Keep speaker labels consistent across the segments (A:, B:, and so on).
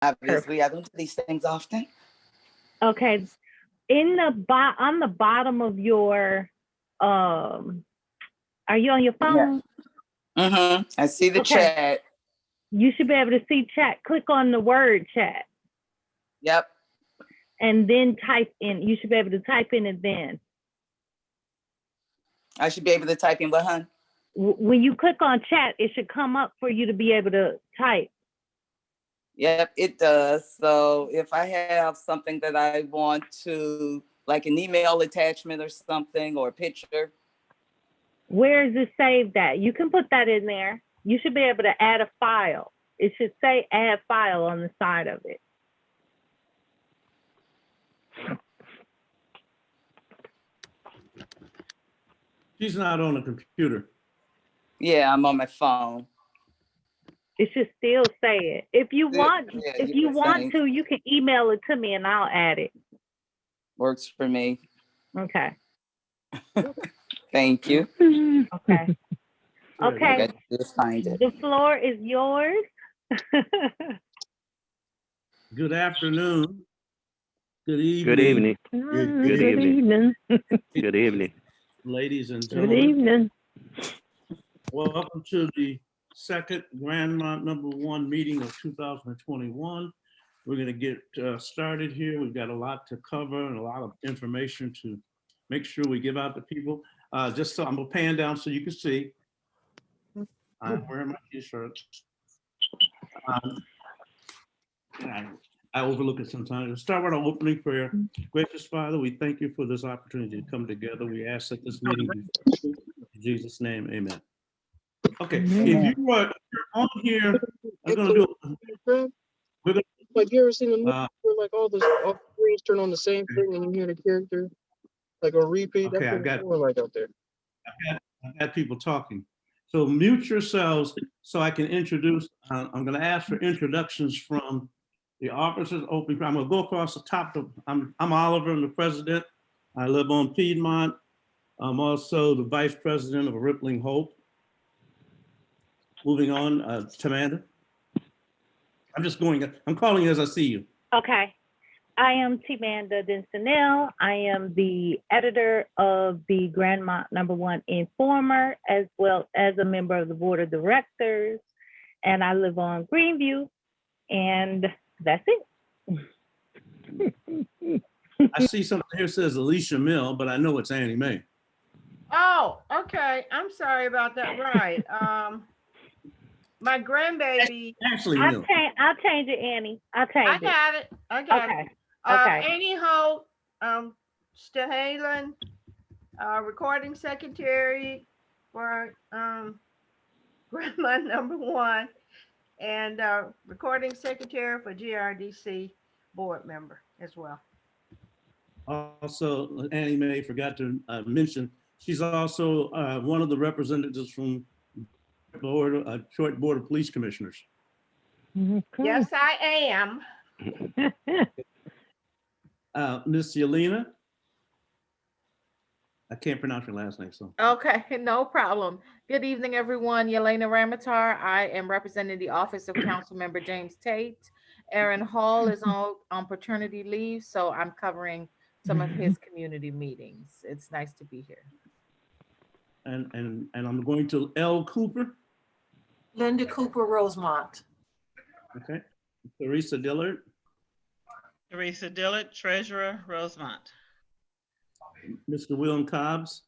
A: Obviously, I don't do these things often.
B: Okay. On the bottom of your are you on your
A: Yeah.
B: phone?
A: I see the
B: Okay.
A: chat.
B: You should be able to see chat. Click on the word chat
A: Yep.
B: and then type in. You should be able to type in it then.
A: I should be able to type in what, hun?
B: When you click on chat, it should come up for you to be able to type.
A: Yep, it does. So if I have something that I want to, like an email attachment or something, or a picture.
B: Where is it saved at? You can put that in there. You should be able to add a file. It should say add file on the side of it.
C: She's not on a computer.
A: Yeah, I'm on my phone.
B: It should still say it. If you want,
A: Yeah,
B: if you want to, you can email it to me and I'll add it.
A: Works for me.
B: Okay.
A: Thank you.
B: Okay. Okay.
A: Just find it.
B: The floor is yours.
C: Good afternoon. Good evening.
D: Good evening.
E: Good evening.
D: Good evening.
C: Ladies and
E: Good
C: gentlemen.
E: evening.
C: Welcome to the second Grandmont #1 meeting of 2021. We're going to get started here. We've got a lot to cover and a lot of information to make sure we give out to people. Just so I'm going to pan down so you can see. I'm wearing my t-shirt. I overlook it sometimes. Let's start with our opening prayer. Gracious Father, we thank you for this opportunity to come together. We ask that this meeting be fruitful. In Jesus' name, amen. Okay, if you're on here, I'm gonna do it.
F: Like, you ever seen a movie where like all the screens turn on the same thing and you hear the character like a repeat?
C: Okay,
F: That's what it's like out there.
C: I've had people talking. So mute yourselves so I can introduce. I'm going to ask for introductions from the officers. Open. I'm going to go across the top. I'm Oliver. I'm the president. I live on Piedmont. I'm also the vice president of Rippling Hope. Moving on, Tamanda. I'm calling you as I see you.
B: Okay. I am Tamanda Denson-Nell. I am the editor of the Grandmont #1 Informer, as well as a member of the board of directors. And I live on Greenview. And that's it.
C: I see something here says Alicia Mill, but I know it's Annie Mae.
G: Oh, okay. I'm sorry about that. Right. My grandbaby.
C: Ashley Mill.
B: I'll change it, Annie. I'll change it.
G: I got it.
B: Okay.
G: Annie Holt, Stahalen, recording secretary for Grandma #1, and recording secretary for GRDC board member as well.
C: Also, Annie Mae forgot to mention, she's also one of the representatives from Detroit Board of Police Commissioners.
G: Yes, I am.
C: Miss Yelena. I can't pronounce your last name, so.
H: Okay, no problem. Good evening, everyone. Yelena Ramatar. I am representing the office of Councilmember James Tate. Aaron Hall is on paternity leave, so I'm covering some of his community meetings. It's nice to be here.
C: And I'm going to L. Cooper.
I: Linda Cooper Rosemont.
C: Okay. Teresa Dillard.
J: Teresa Dillard, Treasurer, Rosemont.
C: Mr. William Cobbs.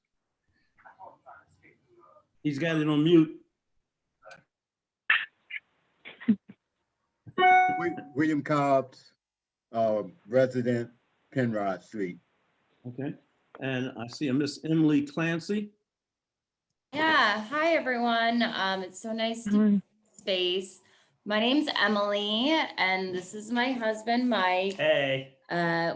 C: He's got it on mute.
K: William Cobbs, resident Penrod Street.
C: Okay. And I see a Miss Emily Clancy.
L: Yeah, hi everyone. It's so nice to be in space. My name's Emily, and this is my husband, Mike.
M: Hey.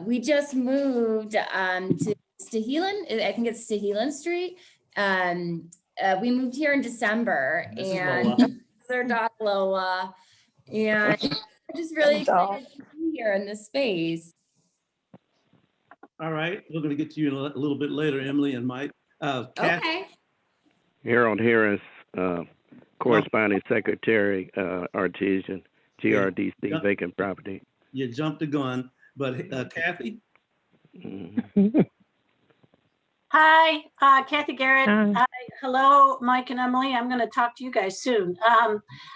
L: We just moved to Stahelen. I think it's Stahelen Street. We moved here in December, and this is our dog Lola. And I'm just really excited to be here in this space.
C: All right, we're going to get to you in a little bit later, Emily and Mike.
L: Okay.
D: Here is corresponding secretary, Artesian
E: GRDC vacant property.
C: You jumped the gun, but Kathy?
E: Mhm.
I: Hi, Kathy Garrett.
E: Hi.
I: Hello, Mike and Emily. I'm going to talk to you guys soon.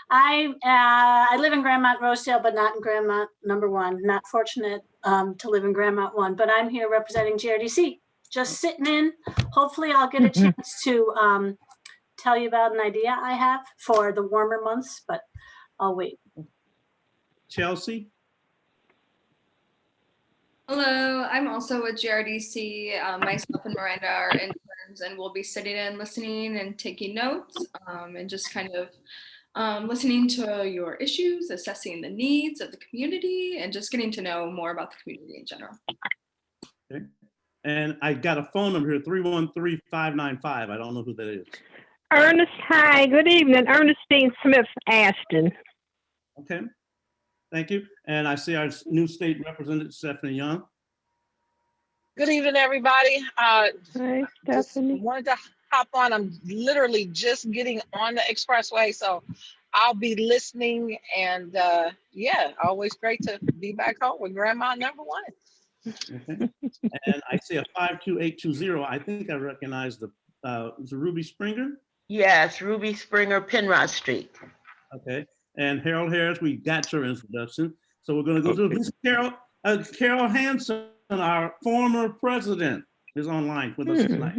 I: I live in Grandmont Rosedale, but not in Grandmont number 1. Not fortunate to live in Grandmont 1, but I'm here representing GRDC. Just sitting in. Hopefully, I'll get a chance to tell you about an idea I have for the warmer months, but I'll wait.
C: Chelsea?
D: Hello, I'm also with GRDC. Myself and Miranda are interns, and we'll be sitting and listening and taking notes, and just kind of listening to your issues, assessing the needs of the community, and just getting to know more about the community in general.
C: Okay. And I got a phone number here, 313-595. I don't know who that is.
E: Ernest, hi, good evening. Ernestine Smith Ashton.
C: Okay, thank you. And I see our new state representative, Stephanie Young.
M: Good evening, everybody.
E: Hi,
M: Just
E: Stephanie.
M: wanted to hop on. I'm literally just getting on the expressway, so I'll be listening. And yeah, always great to be back home with Grandma number 1.
C: Okay. And I see a 52820. I think I recognize the is it Ruby Springer?
N: Yes, Ruby Springer, Penrod Street.
C: Okay. And Harold Harris, we got your introduction. So we're going to go to Miss Carol, Carol Hansen, our former president, is online with us tonight.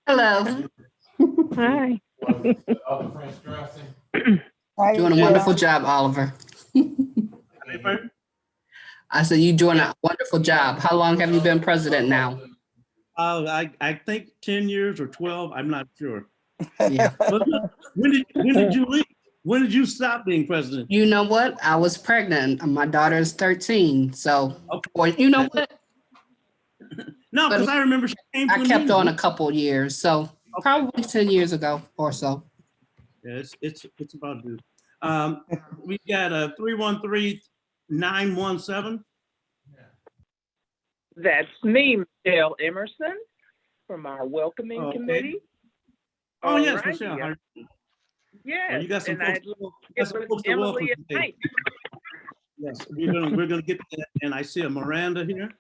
I: Hello.
E: Hi.
O: Doing a wonderful job, Oliver. I said you're doing a wonderful job. How long have you been president now?
C: I think 10 years or 12. I'm not sure.
O: Yeah.
C: When did you leave? When did you stop being president?
O: You know what? I was pregnant. My daughter is 13. So, or you know what?
C: No, because I remember she came to
O: I kept on a couple years. So probably 10 years ago or so.
C: Yeah, it's about due. We got a 313-917.
P: That's me, Michelle Emerson, from our welcoming committee.
C: Oh, yes,
P: Alrighty.
C: Michelle.
P: Yes,
C: Well, you got some
P: and
C: folks,
P: folks
C: to welcome
P: Emily
C: today.
P: Mike.
C: Yes, we're gonna get to that. And I see a Miranda here.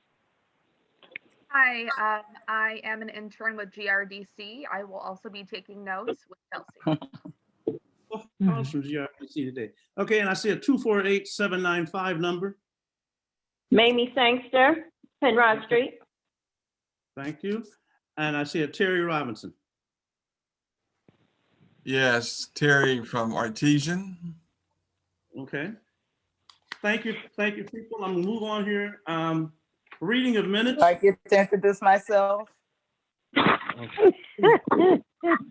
Q: Hi, I am an intern with GRDC. I will also be taking notes with Chelsea.
C: Calls from GRDC today. Okay, and I see a 248-795 number.
R: Mamie Sangster, Penrod Street.
C: Thank you. And I see a Terry Robinson.
S: Yes, Terry from Artesian.
C: Okay. Thank you, people. I'm gonna move on here. Reading of minutes.
A: I get to introduce myself.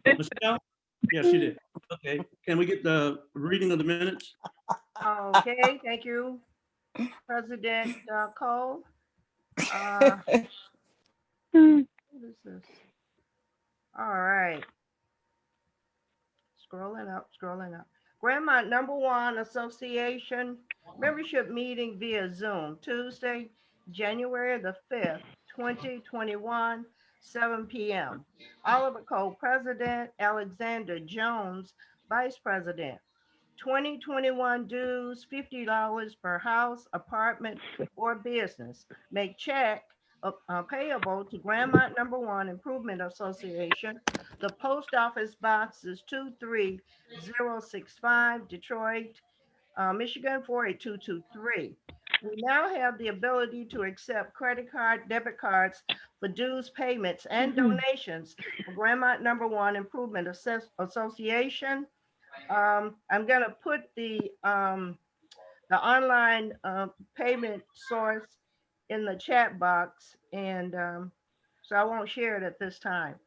C: Michelle? Yeah, she did. Okay. Can we get the reading of the minutes?
G: Okay, thank you, President Cole. What is this? All right. Scrolling up. Grandmont number 1 Association membership meeting via Zoom, Tuesday, January the 5th, 2021, 7 p.m. Oliver Cole, President. Alexander Jones, Vice President. 2021 dues, $50 per house, apartment, or business. Make check payable to Grandmont number 1 Improvement Association. The post office box is 23065, Detroit, Michigan 48223. We now have the ability to accept credit card, debit cards for dues payments and donations for Grandmont number 1 Improvement Association. I'm gonna put the online payment source in the chat box, and so I won't share it at this time.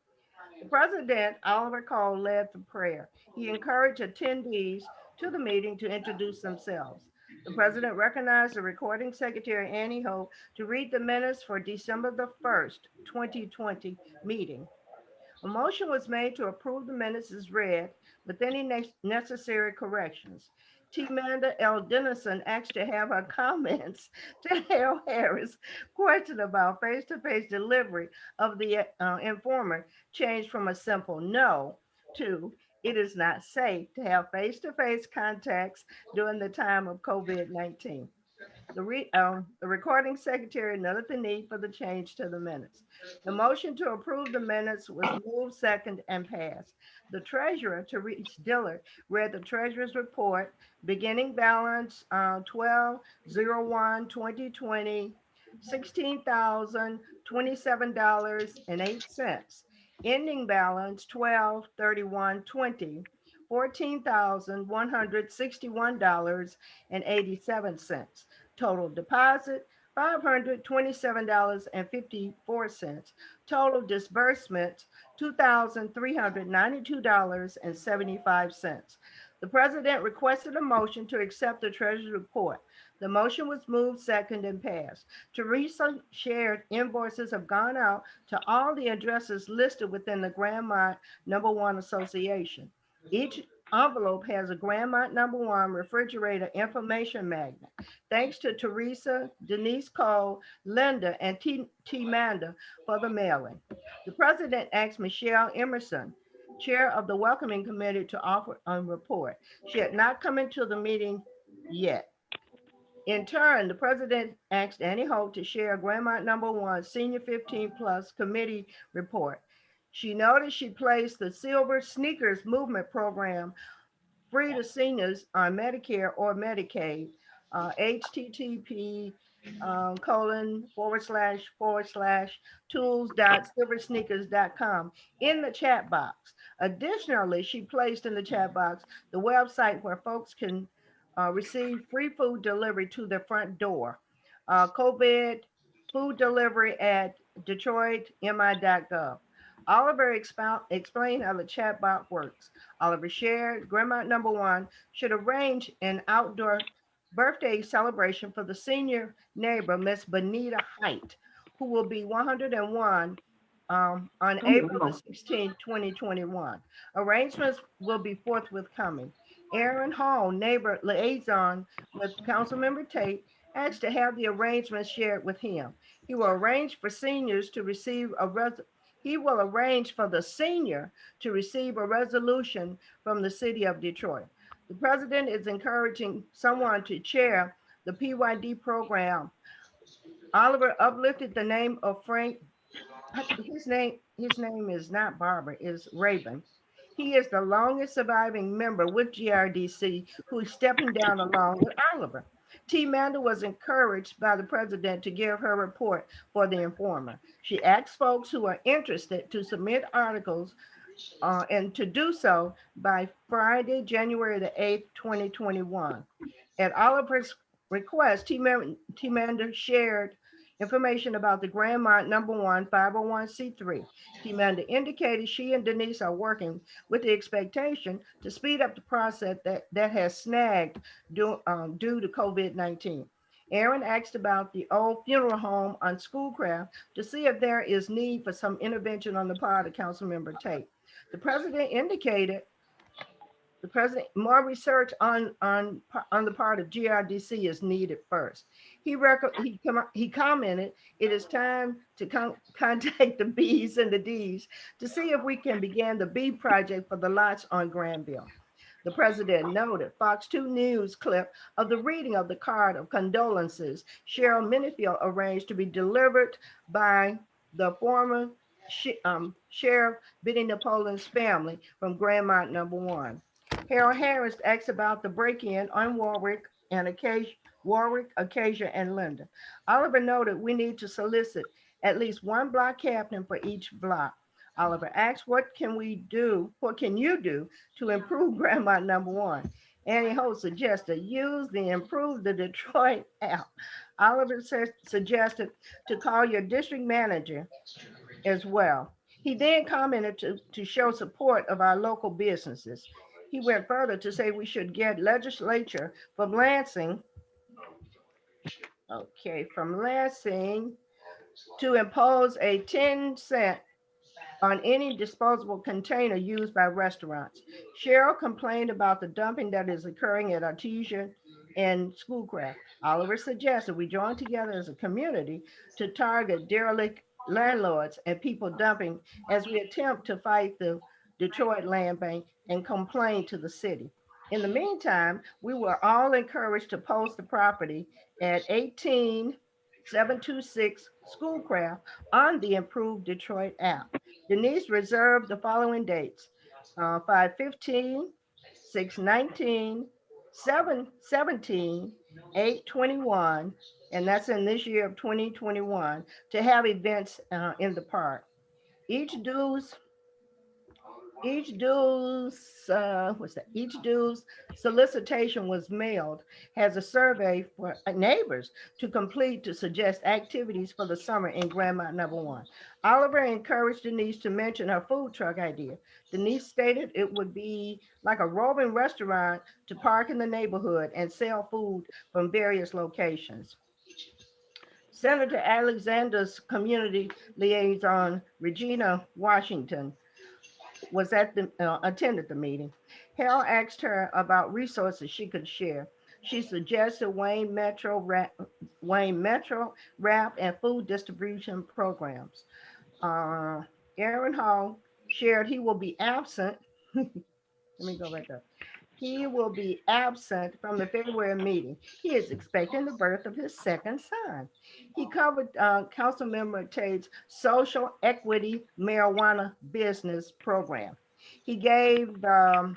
G: The President, Oliver Cole, led the prayer. He encouraged attendees to the meeting to introduce themselves. The President recognized the recording secretary, Annie Hope, to read the minutes for December the 1st, 2020 meeting. A motion was made to approve the minutes as read with any necessary corrections. T. Manda L. Dennison asked to have her comments to Harold Harris' question about face-to-face delivery of the informant changed from a simple no to It is not safe to have face-to-face contacts during the time of COVID-19. The recording secretary noted the need for the change to the minutes. The motion to approve the minutes was moved, second, and passed. The treasurer, Therese Dillard, read the treasurer's report, beginning balance 12/01/2020, $16,027.08. Ending balance 12/31/20, $14,161.87. Total deposit, $527.54. Total disbursement, $2,392.75. The president requested a motion to accept the treasurer's report. The motion was moved, second, and passed. Teresa shared invoices have gone out to all the addresses listed within the Grandmont #1 Association. Each envelope has a Grandmont #1 refrigerator information magnet. Thanks to Teresa, Denise Cole, Linda, and T. Manda for the mailing. The president asked Michelle Emerson, chair of the welcoming committee, to offer a report. She had not come into the meeting yet. In turn, the president asked Annie Holt to share Grandmont #1 Senior 15 Plus Committee report. She noted she placed the Silver Sneakers Movement Program free to seniors on Medicare or Medicaid, http //tools.silversneakers.com in the chat box. Additionally, she placed in the chat box the website where folks can receive free food delivery to their front door. COVID food delivery at detroitmi.gov. Oliver explained how the chat box works. Oliver shared Grandmont #1 should arrange an outdoor birthday celebration for the senior neighbor, Miss Benita Height, who will be 101 on April the 16th, 2021. Arrangements will be forthwith coming. Aaron Hall, neighbor liaison with Councilmember Tate, asked to have the arrangements shared with him. He will arrange for seniors to receive he will arrange for the senior to receive a resolution from the city of Detroit. The president is encouraging someone to chair the PYD program. Oliver uplifted the name of Frank. His name is not Barber, is Raven. He is the longest surviving member with GRDC who is stepping down along with Oliver. T. Manda was encouraged by the president to give her report for the Informer. She asked folks who are interested to submit articles and to do so by Friday, January the 8th, 2021. At Oliver's request, T. Manda shared information about the Grandmont #1 501c3. T. Manda indicated she and Denise are working with the expectation to speed up the process that has snagged due to COVID-19. Aaron asked about the old funeral home on Schoolcraft to see if there is need for some intervention on the part of Councilmember Tate. The president indicated more research on the part of GRDC is needed first. He commented, it is time to contact the B's and the D's to see if we can begin the B project for the lots on Granville. The president noted Fox 2 News clip of the reading of the card of condolences Cheryl Minifield arranged to be delivered by the former Sheriff Benny Napoleon's family from Grandmont #1. Harold Harris asked about the break-in on Warwick, Acacia, and Linda. Oliver noted we need to solicit at least one block captain for each block. Oliver asked, what can you do to improve Grandmont #1? Annie Holt suggested use the Improve the Detroit app. Oliver suggested to call your district manager as well. He then commented to show support of our local businesses. He went further to say we should get legislature from Lansing to impose a 10-cent on any disposable container used by restaurants. Cheryl complained about the dumping that is occurring at Artesia and Schoolcraft. Oliver suggested we join together as a community to target derelict landlords and people dumping as we attempt to fight the Detroit Land Bank and complained to the city. In the meantime, we were all encouraged to post the property at 18726 Schoolcraft on the improved Detroit app. Denise reserved the following dates: 5/15, 6/19, 7/17, 8/21, and that's in this year of 2021, to have events in the park. Each dues each dues solicitation was mailed, has a survey for neighbors to complete to suggest activities for the summer in Grandmont number one. Oliver encouraged Denise to mention her food truck idea. Denise stated it would be like a roving restaurant to park in the neighborhood and sell food from various locations. Senator Alexander's community liaison, Regina Washington, attended the meeting. Harold asked her about resources she could share. She suggested Wayne Metro Wrap and food distribution programs. Aaron Hall shared he will be absent. Let me go back up. He will be absent from the February meeting. He is expecting the birth of his second son. He covered Councilmember Tate's social equity marijuana business program. He gave the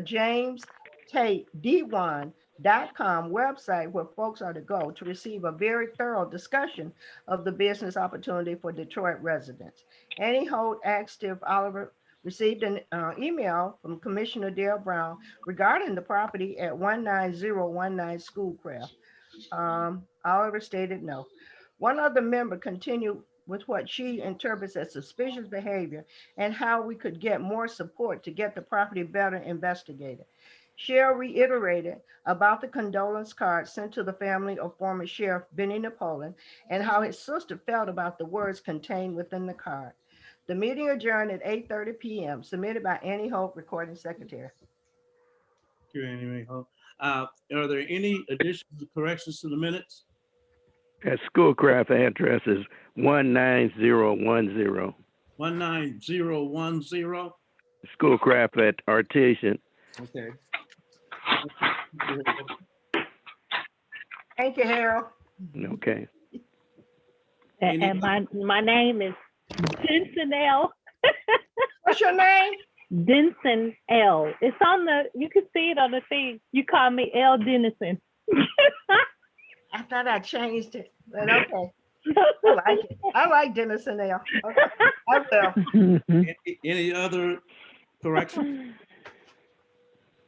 G: James Tate D1.com website where folks are to go to receive a very thorough discussion of the business opportunity for Detroit residents. Annie Holt asked if Oliver received an email from Commissioner Dale Brown regarding the property at 19019 Schoolcraft. Oliver stated no. One other member continued with what she interprets as suspicious behavior and how we could get more support to get the property better investigated. Cheryl reiterated about the condolence card sent to the family of former Sheriff Benny Napoleon and how his sister felt about the words contained within the card. The meeting adjourned at 8:30 p.m. Submitted by Annie Hope, recording secretary.
C: Thank you, Annie Hope. Are there any additions or corrections to the minutes?
T: That Schoolcraft address is 19010.
C: 19010.
T: Schoolcraft at Artesian.
C: Okay.
G: Thank you, Harold.
T: Okay.
B: And my name is Denson L.
G: What's your name?
B: Denson L. It's on you can see it on the thing. You call me L. Dennison.
G: I thought I changed it, but okay. I like it. I like Dennison L. Okay. I will.
C: Any other corrections?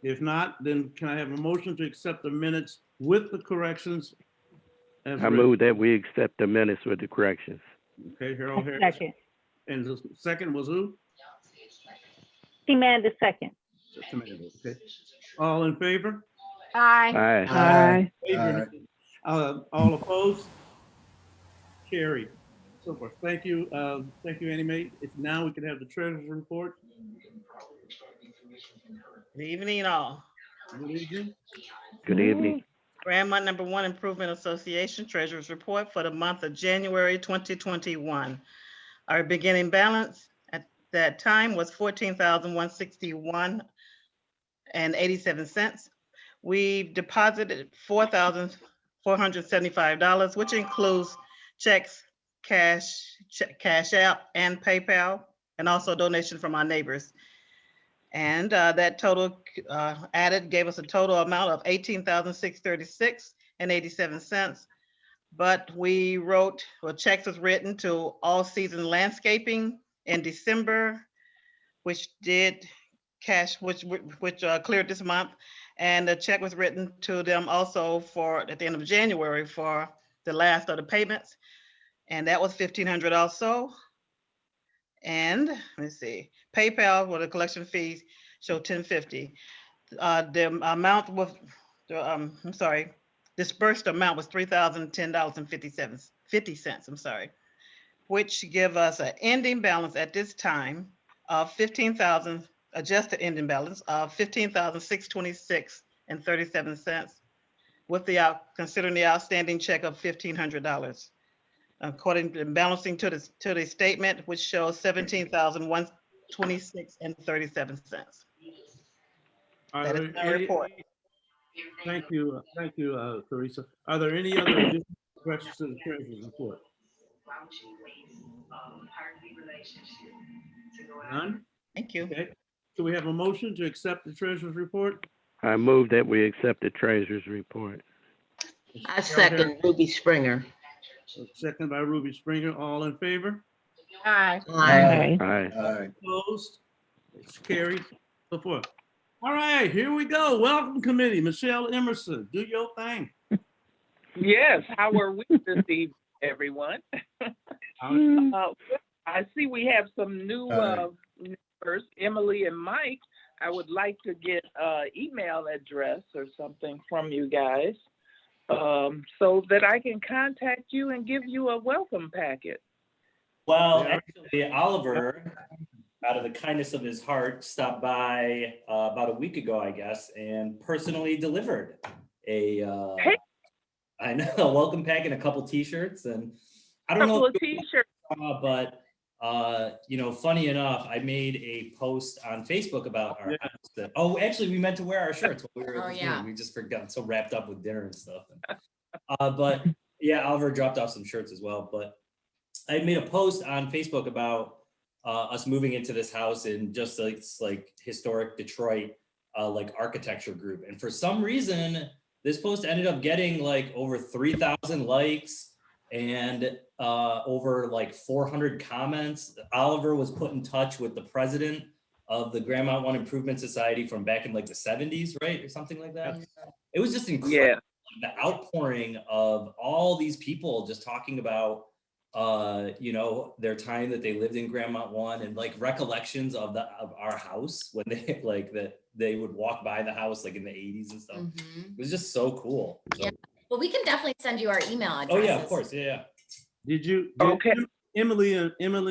C: If not, then can I have a motion to accept the minutes with the corrections?
T: I move that we accept the minutes with the corrections.
C: Okay, Harold Harris.
B: Second.
C: And the second was who?
B: Amanda second.
C: Okay. All in favor?
G: Aye.
T: Aye.
C: All opposed? Carried. Super. Thank you. Thank you, Annie Mae. Now we can have the treasurer's report.
J: Good evening, all.
C: Good evening.
T: Good evening.
J: Grandmont number one Improvement Association Treasurer's Report for the month of January 2021. Our beginning balance at that time was $14,161.87. We deposited $4,475, which includes checks, cash out, and PayPal, and also donation from our neighbors. And that total added gave us a total amount of $18,636.87. But we wrote, checks was written to All Season Landscaping in December, which did cash, which cleared this month. And the check was written to them also for at the end of January for the last of the payments. And that was $1,500 also. And let's see, PayPal with the collection fees show $10.50. The amount was, dispersed amount was $3,010.50. I'm sorry, which give us an ending balance at this time of adjusted ending balance of $15,626.37, with considering the outstanding check of $1,500. According to balancing to the statement, which shows $17,1 $26.37.
C: Are
J: That is
C: there
J: my
C: any-
J: report.
C: Thank you, Teresa. Are there any other additional questions to the treasurer's report? None?
J: Thank you.
C: Okay. So we have a motion to accept the treasurer's report?
T: I move that we accept the treasurer's report.
N: I second Ruby Springer.
C: Second by Ruby Springer. All in favor?
G: Aye.
N: Aye.
T: Aye.
C: Opposed? It's carried. So forth. All right, here we go. Welcome committee. Michelle Emerson, do your thing.
P: Yes, how are we this evening, everyone? I see we have some new members, Emily and Mike. I would like to get an email address or something from you guys so that I can contact you and give you a welcome packet.
U: Well, actually, Oliver, out of the kindness of his heart, stopped by about a week ago, I guess, and personally delivered a I know, a welcome pack and a couple T-shirts, and I don't know.
P: Couple of T-shirts.
U: But you know, funny enough, I made a post on Facebook about our house that, oh, actually, we meant to wear our shirts when we were at this meeting. We just forgot, so wrapped up with dinner and stuff. But yeah, Oliver dropped off some shirts as well. But I made a post on Facebook about us moving into this house in just like historic Detroit, like architecture group, and for some reason, this post ended up getting like over 3,000 likes and over like 400 comments. Oliver was put in touch with the president of the Grandmont One Improvement Society from back in like the 70s, right? Or something like that. It was just incredible.
P: Yeah.
U: The outpouring of all these people just talking about, you know, their time that they lived in Grandmont One and like recollections of our house when they like that they would walk by the house like in the 80s and stuff. It was just so cool. So,
L: Yeah. Well, we can definitely send you our email addresses.
U: oh yeah, of course. Yeah.
C: Okay. Emily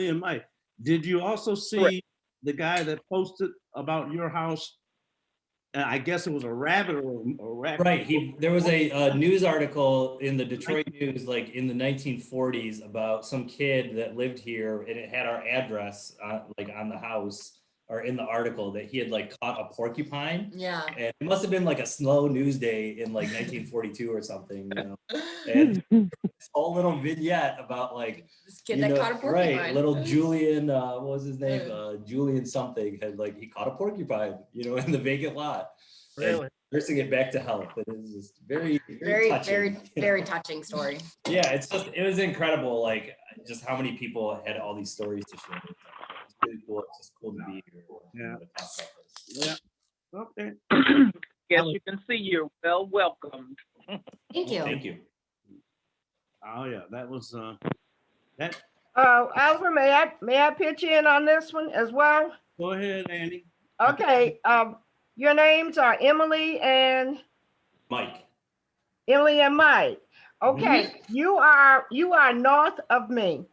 C: and Mike, did you also see the guy that posted about your house? I guess it was a rabbit or a rabbit.
U: Right. There was a news article in the Detroit News, like in the 1940s, about some kid that lived here, and it had our address, like on the house or in the article, that he had like caught a porcupine.
L: Yeah.
U: And it must have been like a slow news day in like 1942 or something, you know. And this whole little vignette about like
L: this kid that caught a porcupine.
U: Right, little Julian, what was his name? Julian something had like he caught a porcupine, you know, in the vacant lot.
G: Really?
U: And nursing it back to health. It is just very touching.
L: Very touching story.
U: Yeah, it was incredible. Like just how many people had all these stories to share. It's really cool. It's just cool to be here.
C: Yeah. Okay.
P: Yes, you can see you're well welcomed.
L: Thank you.
U: Thank you.
C: Oh yeah, that was that.
G: Oliver, may I pitch in on this one as well?
C: Go ahead, Andy.
G: Okay. Your names are Emily and
U: Mike.
G: Emily and Mike. Okay, you are north of me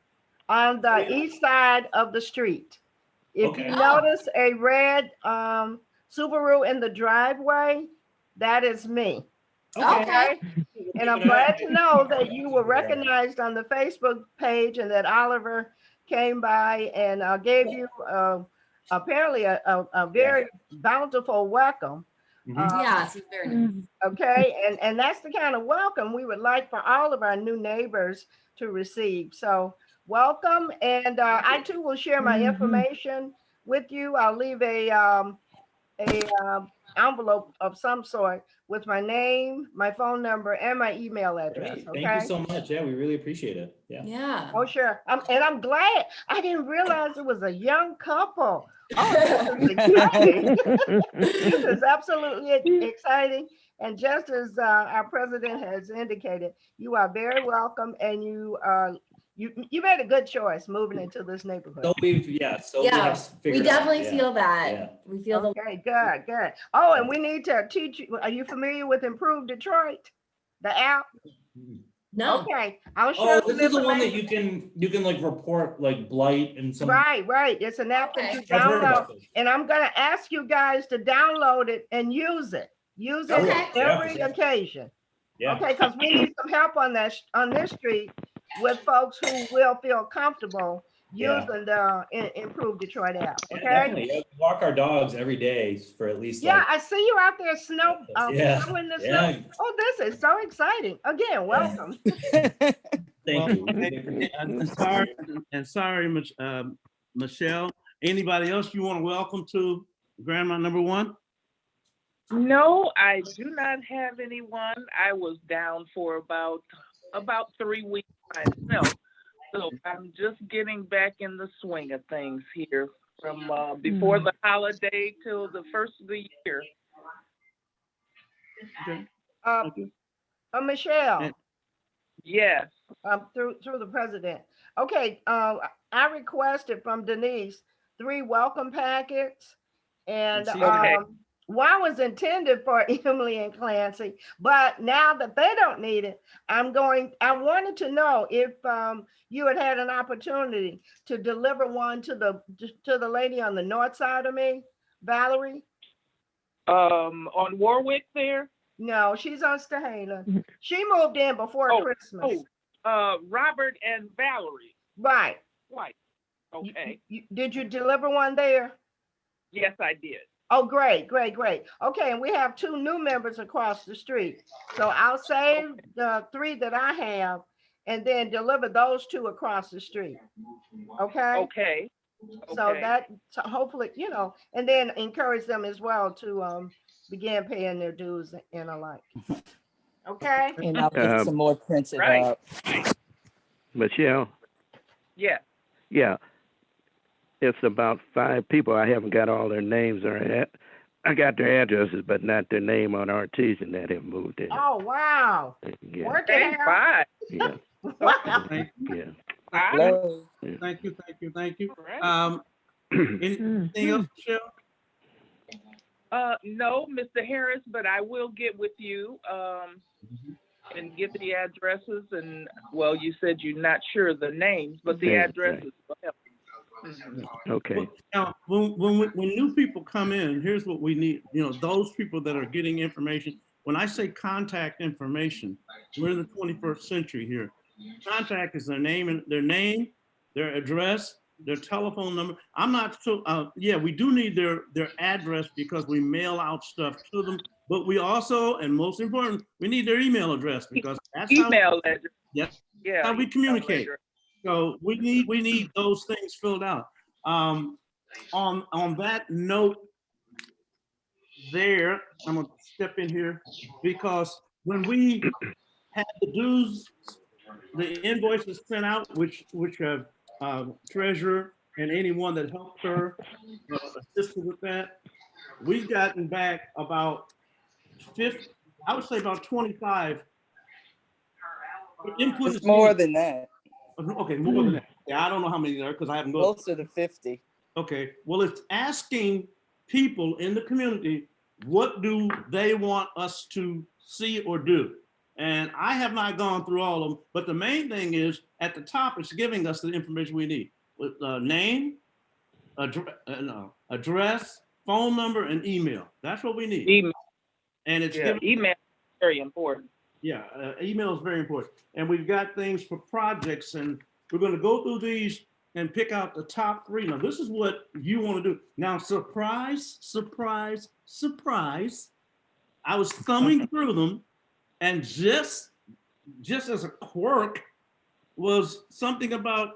G: on the east side of the street. If you notice a red Subaru in the driveway, that is me. Okay. And I'm glad to know that you were recognized on the Facebook page and that Oliver came by and gave you apparently a very bountiful welcome.
L: Yes, it's very nice.
G: Okay, and that's the kind of welcome we would like for all of our new neighbors to receive. So welcome, and I too will share my information with you. I'll leave a envelope of some sort with my name, my phone number, and my email address.
U: Great.
G: Okay?
U: Thank you so much. Yeah, we really appreciate it. Yeah.
L: Yeah.
G: Oh, sure. And I'm glad. I didn't realize it was a young couple. Oh, this is exciting. This is absolutely exciting. And just as our president has indicated, you are very welcome, and you made a good choice moving into this neighborhood.
U: So we
L: definitely feel that.
U: Yeah.
L: We feel
G: okay, good. Oh, and we need to teach you. Are you familiar with Improve Detroit, the app?
L: No.
G: Okay, I'll show
U: this is the one that you can like report like blight and some.
G: Right. It's an app that you download, and I'm gonna ask you guys to download it and use it. Use it at every occasion.
U: Yeah.
G: Okay, because we need some help on this street with folks who will feel comfortable use and improve Detroit app.
U: Yeah,
G: Okay.
U: definitely. Yeah, we walk our dogs every day for at least
G: Yeah,
U: like.
G: I see you out there
U: Yeah,
G: shoveling the
U: yeah.
G: snow. Oh, this is so exciting. Again, welcome.
U: Thank you.
C: And sorry, Michelle. Anybody else you want to welcome to Grandma number one?
P: No, I do not have anyone. I was down for about 3 weeks myself. So I'm just getting back in the swing of things here from before the holiday till the first of the year.
C: Okay.
G: Michelle.
P: Yes.
G: Through the president. Okay. I requested from Denise 3 welcome packets, and one was intended for Emily and Clancy, but now that they don't need it, I wanted to know if you had an opportunity to deliver one to the lady on the north side of me, Valerie.
P: On Warwick there?
G: No, she's on Stahala. She moved in before Christmas.
P: Robert and Valerie.
G: Right.
P: Right. Okay.
G: Did you deliver one there?
P: Yes, I did.
G: Oh, great. Okay, and we have 2 new members across the street. So I'll save the 3 that I have and then deliver those 2 across the street. Okay?
P: Okay.
G: So that hopefully, and then encourage them as well to begin paying their dues and alike. Okay?
A: And I'll get some more printed up.
T: Michelle?
P: Yeah.
T: Yeah. It's about 5 people. I haven't got all their names or I got their addresses, but not their name on Artesian that have moved in.
G: Oh, wow.
T: Yeah.
G: Working
P: hard.
T: Yeah.
G: Wow.
T: Yeah.
C: Thank you. Anything else, Michelle?
P: No, Mr. Harris, but I will get with you and get the addresses. And well, you said you're not sure the names, but the addresses will help.
C: Okay. Well, now, when new people come in, here's what we need. Those people that are getting information. When I say contact information, we're in the 21st century here. Contact is their name, their address, their telephone number. I'm not so. Yeah, we do need their address because we mail out stuff to them. But we also, and most important, we need their email address because that's
P: address.
C: Yes. Yeah. How we communicate. So we need those things filled out. On that note, there, I'm gonna step in here because when we had the dues, the invoices sent out, which have treasurer and anyone that helped her assisted with that, we've gotten back about 50, I would say about 25. Input
A: it's more than that.
C: Okay, more than that. Yeah, I don't know how many there are because I haven't looked.
A: Closer to 50.
C: Okay, well, it's asking people in the community, what do they want us to see or do? And I have not gone through all of them, but the main thing is at the top, it's giving us the information we need with name, address, phone number, and email. That's what we need.
P: Email.
C: And it's
P: email is very important.
C: Yeah, email is very important. And we've got things for projects, and we're going to go through these and pick out the top 3. Now, this is what you want to do. Now, surprise, surprise, surprise. I was thumbing through them, and just as a quirk was something about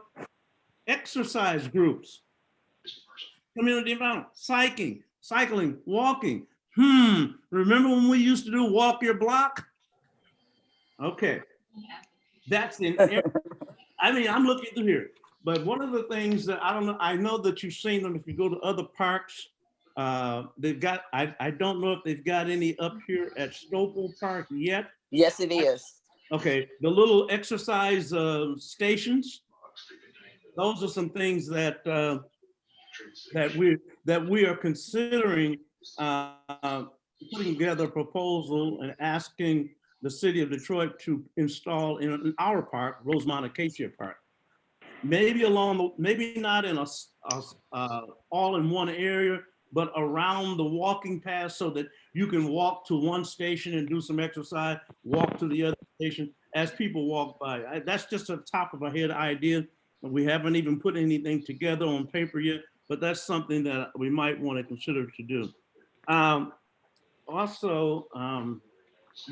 C: exercise groups, community environment, cycling, walking. Remember when we used to do walk your block? Okay, that's in. I mean, I'm looking through here, but one of the things that I know that you've seen them. If you go to other parks, they've got. I don't know if they've got any up here at Stouffville Park yet.
A: Yes, it is.
C: Okay, the little exercise stations. Those are some things that we are considering putting together a proposal and asking the city of Detroit to install in our park, Rosemont Acacia Park. Maybe maybe not in all in one area, but around the walking path so that you can walk to one station and do some exercise, walk to the other station as people walk by. That's just a top of my head idea. We haven't even put anything together on paper yet, but that's something that we might want to consider to do. Also,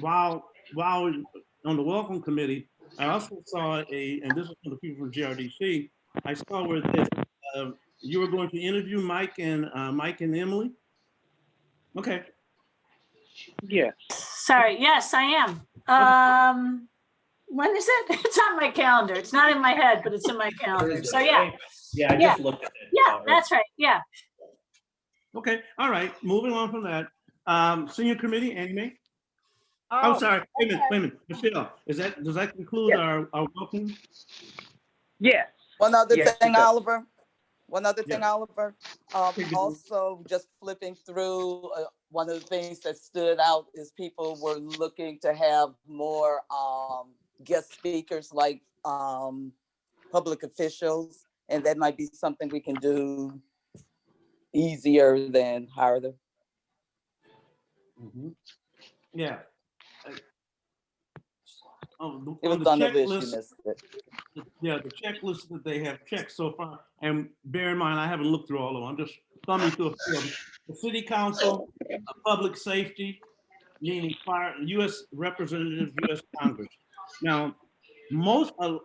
C: while on the welcome committee, I also saw and this is for the people from GRDC, I saw where you were going to interview Mike and Emily. Okay.
P: Yes.
I: Sorry, yes, I am. When is it? It's on my calendar. It's not in my head, but it's in my calendar. So yeah.
U: Right? Yeah, I just looked at it.
I: Yeah, that's right. Yeah.
C: Okay, all right, moving on from that. Senior committee, Annie Mae?
G: Oh,
C: Sorry, wait a minute, Michelle, does that conclude our welcome?
P: Yes.
A: One other
P: Yes,
A: thing,
P: it does.
A: Oliver. One other thing, Oliver. Also, just flipping through, one of the things that stood out is people were looking to have more guest speakers like public officials, and that might be something we can do easier than harder.
C: Yeah.
A: It was on the list, you missed it.
C: Yeah, the checklist that they have checked so far, and bear in mind, I haven't looked through all of them. I'm just thumbing through a few of them. The city council, public safety, meaning fire, U.S. representatives, U.S. Congress. Now, most of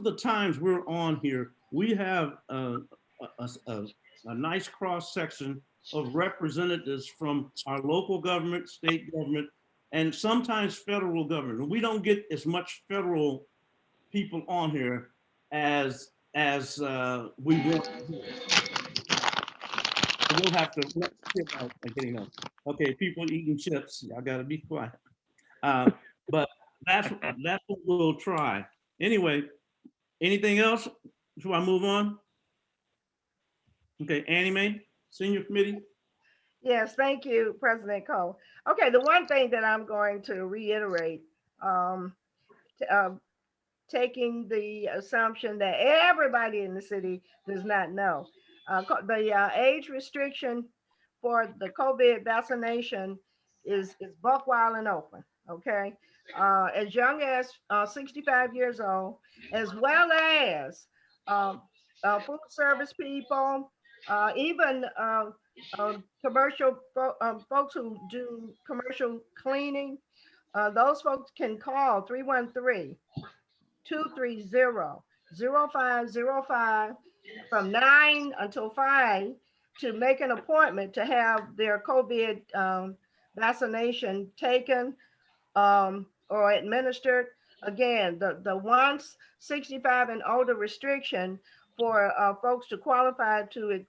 C: the times we're on here, we have a nice cross section of representatives from our local government, state government, and sometimes federal government. And we don't get as much federal people on here as we want. We'll have to getting up. Okay, people eating chips. Y'all gotta be quiet. But that's what we'll try. Anyway, anything else before I move on? Okay, Annie Mae, Senior Committee.
G: yes, thank you, President Cole. Okay, the one thing that I'm going to reiterate, taking the assumption that everybody in the city does not know. The age restriction for the COVID vaccination is buck wild and open, okay? As young as 65 years old, as well as food service people, even commercial folks who do commercial cleaning, those folks can call 313-230-0505 from 9 until 5 to make an appointment to have their COVID vaccination taken or administered. Again, the once 65 and older restriction for folks to qualify to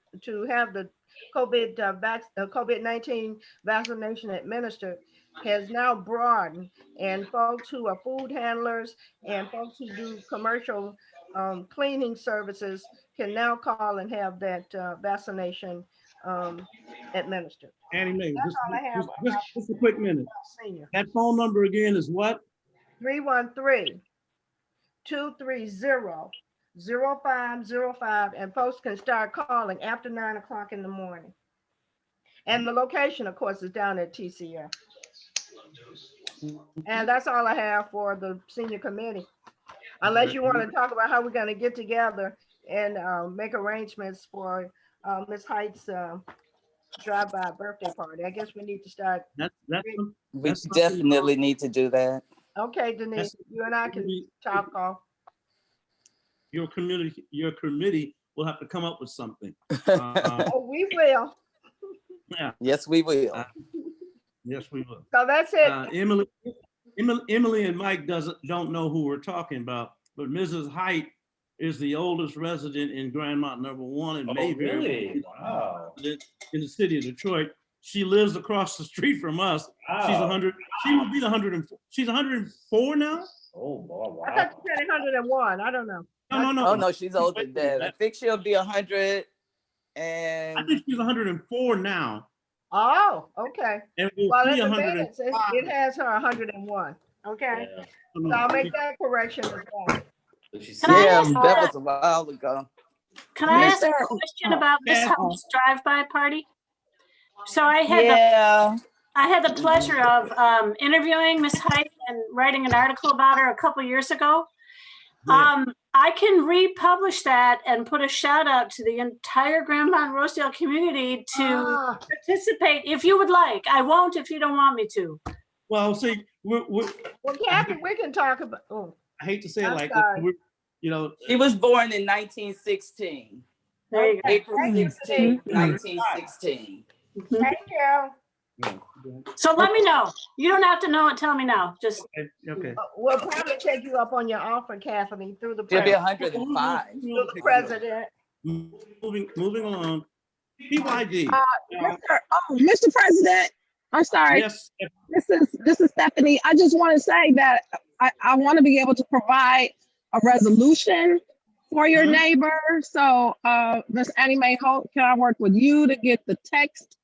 G: have the COVID-19 vaccination administered has now broadened, and folks who are food handlers and folks who do commercial cleaning services can now call and have that vaccination administered.
C: Annie Mae,
G: That's all I have.
C: just a quick minute.
G: Senior.
C: That phone number again is what?
G: 313-230-0505, and folks can start calling after 9 o'clock in the morning. And the location, of course, is down at TCF. And that's all I have for the senior committee. Unless you want to talk about how we're going to get together and make arrangements for Ms. Height's drive-by birthday party. I guess we need to start.
A: We definitely need to do that.
G: Okay, Denise, you and I can talk off.
C: Your committee will have to come up with something.
G: Oh, we will.
C: Yeah.
A: Yes, we will.
C: Yes, we will.
G: So that's it.
C: Emily and Mike don't know who we're talking about, but Mrs. Height is the oldest resident in Grandmont #1 in Mayberry.
U: Really? Wow.
C: In the city of Detroit. She lives across the street from us.
U: Wow.
C: She's 100. She will be 104. She's 104 now.
U: Oh, wow.
G: I thought you said 101. I don't know.
C: No.
A: Oh no, she's older than that. I think she'll be 100. And
C: I think she's 104 now.
G: Oh, okay.
C: And
G: well, in the minutes, it has her 101. Okay. Yeah. So I'll make that correction as well.
A: Yeah, that was a while ago.
I: Can I ask a question about this house drive-by party? So I had the pleasure of interviewing Miss Height and writing an article about her a couple years ago. I can republish that and put a shout out to the entire Grandmont Rosedale community to participate if you would like. I won't if you don't want me to.
C: Well, see,
G: Well, Kathy, we can talk about. Oh,
C: I hate to say it
G: I'm
C: like
G: sorry.
C: this, you know.
A: He was born in 1916.
I: There you go.
A: April
G: Thank you,
A: 16th,
G: Denise.
A: 1916.
G: Thank you.
I: So let me know. You don't have to know it. Tell me now. Just
C: okay.
G: We'll probably take you up on your offer, Kathleen, through the
A: She'll be
G: president.
A: 105.
G: Through the president.
C: Moving on. PYD.
M: Mr. President, I'm sorry.
C: Yes.
M: This is Stephanie. I just want to say that I want to be able to provide a resolution for your neighbor. So, Ms. Annie Mae Holt, can I work with you to get the text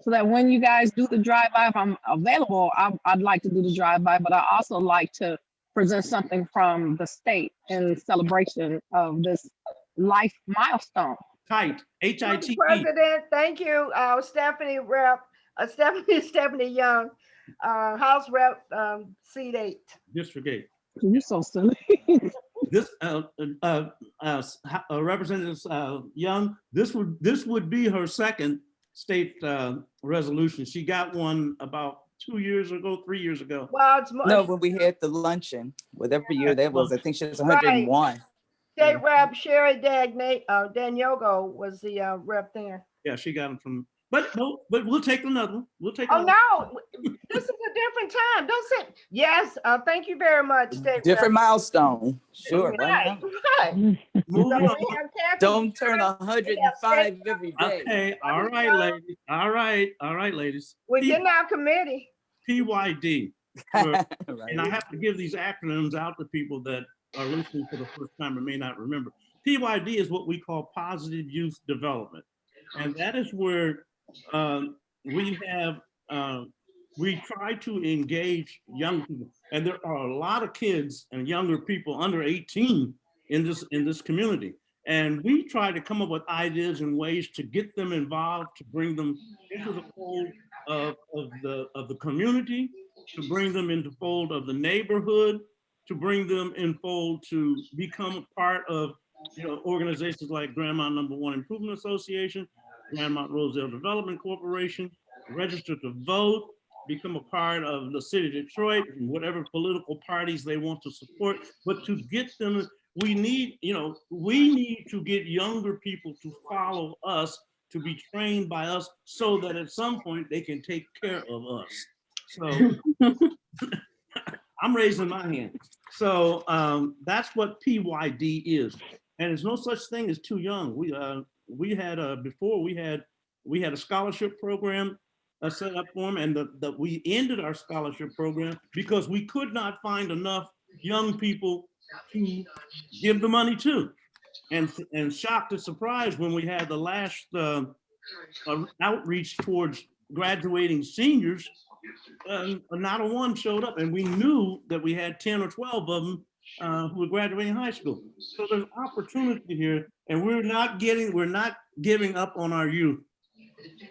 M: so that when you guys do the drive-by, if I'm available, I'd like to do the drive-by, but I also like to present something from the state in celebration of this life milestone.
C: HITE, H-I-T-E.
G: President, thank you. Stephanie Rep, Stephanie Young, House Rep, seat 8.
C: District 8.
M: You're so silly.
C: This Representative Young, this would be her second state resolution. She got one about 2 years ago, 3 years ago.
G: Well, it's more.
A: No, when we had the luncheon, whatever year that was, I think she was 101.
G: State Rep Sherry Danyogo was the rep there.
C: Yeah, she got them from. But we'll take another one. We'll take.
G: Oh no, this is a different time. Don't say yes. Thank you very much, State
A: Different
G: Rep.
A: milestone. Sure.
G: Right.
C: Moving on.
A: Don't turn 105 every day.
C: Okay. All right, ladies. All right, ladies.
G: We're getting our committee.
C: PYD. And I have to give these acronyms out to people that are listening for the first time and may not remember. PYD is what we call positive youth development. And that is where we try to engage young people. And there are a lot of kids and younger people under 18 in this community. And we try to come up with ideas and ways to get them involved, to bring them into the fold of the community, to bring them into the fold of the neighborhood, to bring them in fold to become a part of organizations like Grandmont No. 1 Improvement Association, Grandmont Rosedale Development Corporation, register to vote, become a part of the city of Detroit, and whatever political parties they want to support. But to get them, we need to get younger people to follow us, to be trained by us, so that at some point they can take care of us. So I'm raising my hand. So that's what PYD is. And there's no such thing as too young. We had a scholarship program set up for them, and we ended our scholarship program because we could not find enough young people to give the money to. And shocked and surprised when we had the last outreach towards graduating seniors, not a one showed up, and we knew that we had 10 or 12 of them who were graduating high school. So there's opportunity here, and we're not giving up on our youth.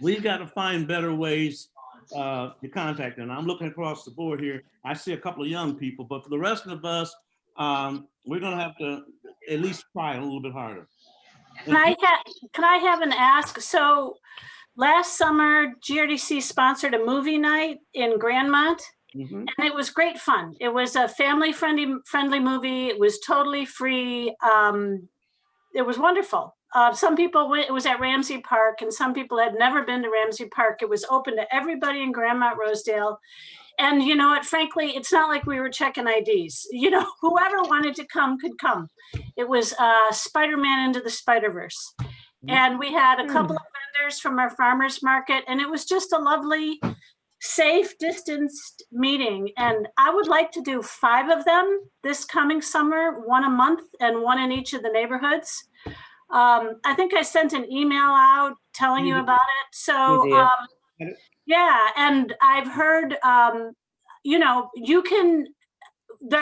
C: We've got to find better ways to contact them. I'm looking across the board here. I see a couple of young people, but for the rest of us, we're going to have to at least try a little bit harder.
I: Can I have an ask? So last summer, GRDC sponsored a movie night in Grandmont, and it was great fun. It was a family-friendly movie. It was totally free. It was wonderful. Some people, it was at Ramsey Park, and some people had never been to Ramsey Park. It was open to everybody in Grandmont Rosedale. And you know what, frankly, it's not like we were checking IDs. Whoever wanted to come could come. It was Spider-Man Into the Spider-Verse. And we had a couple of vendors from our farmers market, and it was just a lovely, safe, distanced meeting. And I would like to do 5 of them this coming summer, 1 a month and 1 in each of the neighborhoods. I think I sent an email out telling you about it. So yeah, and I've heard,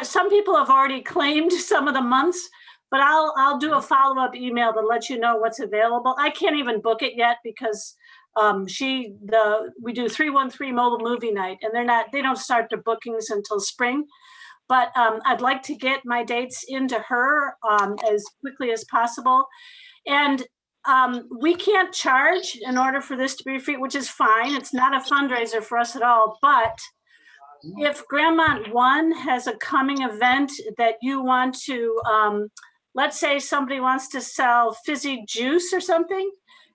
I: some people have already claimed some of the months, but I'll do a follow-up email to let you know what's available. I can't even book it yet because we do 313 mobile movie night, and they don't start their bookings until spring. but I'd like to get my dates into her as quickly as possible. And we can't charge in order for this to be free, which is fine. It's not a fundraiser for us at all. But if Grandmont 1 has a coming event that you want to, let's say somebody wants to sell fizzy juice or something,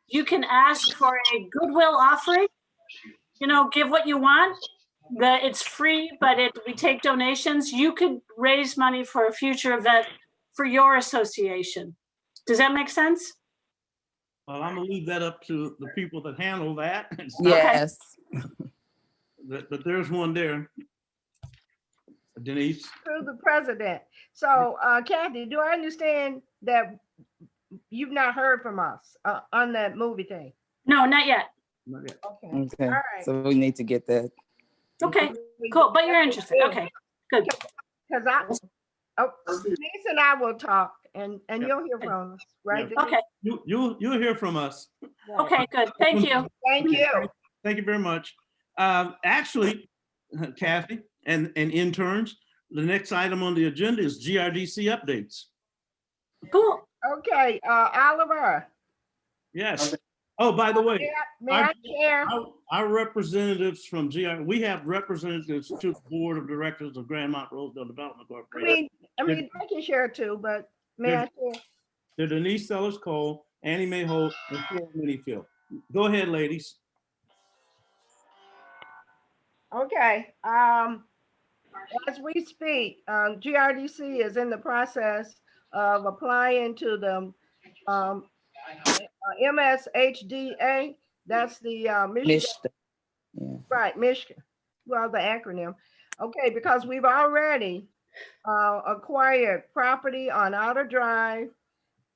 I: you can ask for a goodwill offering, you know, give what you want. It's free, but we take donations. You could raise money for a future event for your association. Does that make sense?
C: Well, I'm gonna leave that up to the people that handle that.
A: Yes.
C: But there's one there. Denise.
G: Through the president. So Kathy, do I understand that you've not heard from us on that movie thing?
I: No, not yet.
C: Not yet.
G: Okay.
A: Okay.
G: All right.
A: So we need to get that.
I: Okay, cool. But you're interested. Okay, good.
G: Because Denise and I will talk, and you'll hear from us, right?
C: Yeah.
I: Okay.
C: You'll hear from us.
I: Okay, good. Thank you.
G: Thank you.
C: Thank you very much. Actually, Kathy and interns, the next item on the agenda is GRDC updates.
I: Cool.
G: Okay, Oliver.
C: Yes. Oh, by the way,
G: May I share?
C: Our representatives from we have representatives to the board of directors of Grandmont Rosedale Development Corporation.
G: I mean, I can share too, but may I share?
C: They're Denise Sellers Cole, Annie Mae Holt, and Flora Minifield. Go ahead, ladies.
G: Okay. As we speak, GRDC is in the process of applying to the MSHDA. That's the Michigan.
A: Yeah.
G: Right, Michigan. Well, the acronym. Okay, because we've already acquired property on Outer Drive,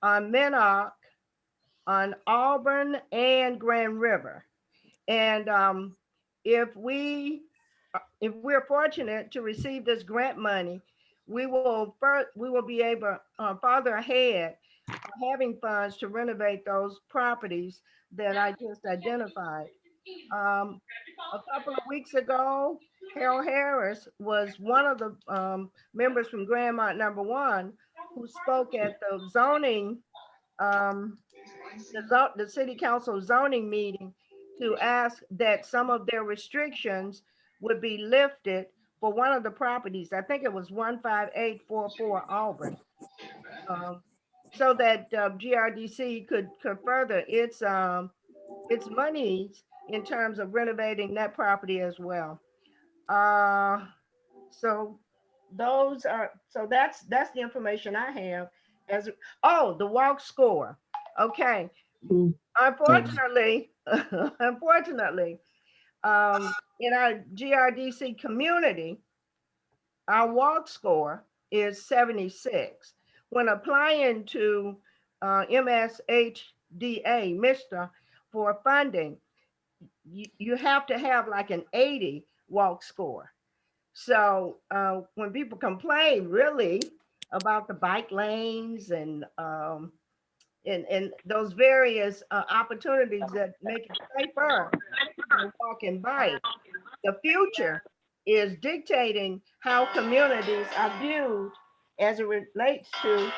G: on Minnock, on Auburn, and Grand River. And if we're fortunate to receive this grant money, we will be able farther ahead having funds to renovate those properties that I just identified. A couple of weeks ago, Harold Harris was one of the members from Grandmont number 1 who spoke at the zoning, the city council zoning meeting to ask that some of their restrictions would be lifted for one of the properties. I think it was 15844 Auburn. So that GRDC could further its monies in terms of renovating that property as well. So that's the information I have. The walk score. Okay. Unfortunately, in our GRDC community, our walk score is 76. When applying to MSHDA, MISTA, for funding, you have to have like an 80 walk score. So when people complain really about the bike lanes and those various opportunities that make it safer to walk and bike, the future is dictating how communities are viewed as it relates to,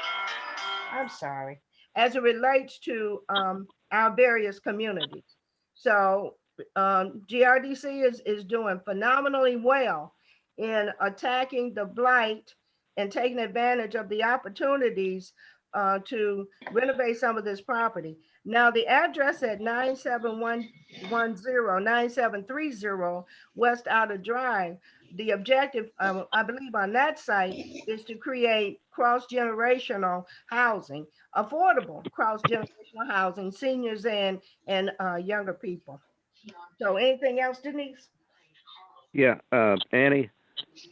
G: our various communities. So GRDC is doing phenomenally well in attacking the blight and taking advantage of the opportunities to renovate some of this property. Now, the address at 9730 West Outer Drive, the objective, I believe on that site, is to create cross-generational housing, affordable cross-generational housing, seniors and younger people. So anything else, Denise?
T: Yeah, Annie,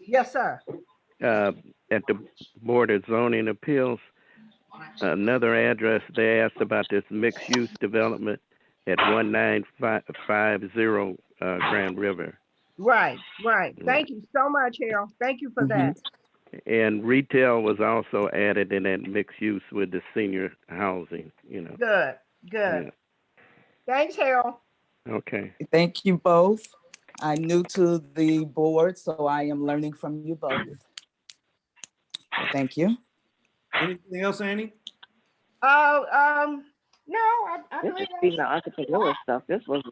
G: Yes, sir.
T: at the Board of Zoning Appeals, another address, they asked about this mixed-use development at 1950 Grand River.
G: Right. Thank you so much, Harold. Thank you for that.
T: And retail was also added in that mixed use with the senior housing,
G: Good.
T: Yeah.
G: Thanks, Harold.
T: Okay.
A: Thank you both. I'm new to the board, so I am learning from you both. Thank you.
C: Anything else, Annie?
G: No, I
R: This
G: believe
R: is speaking of entrepreneur stuff. This was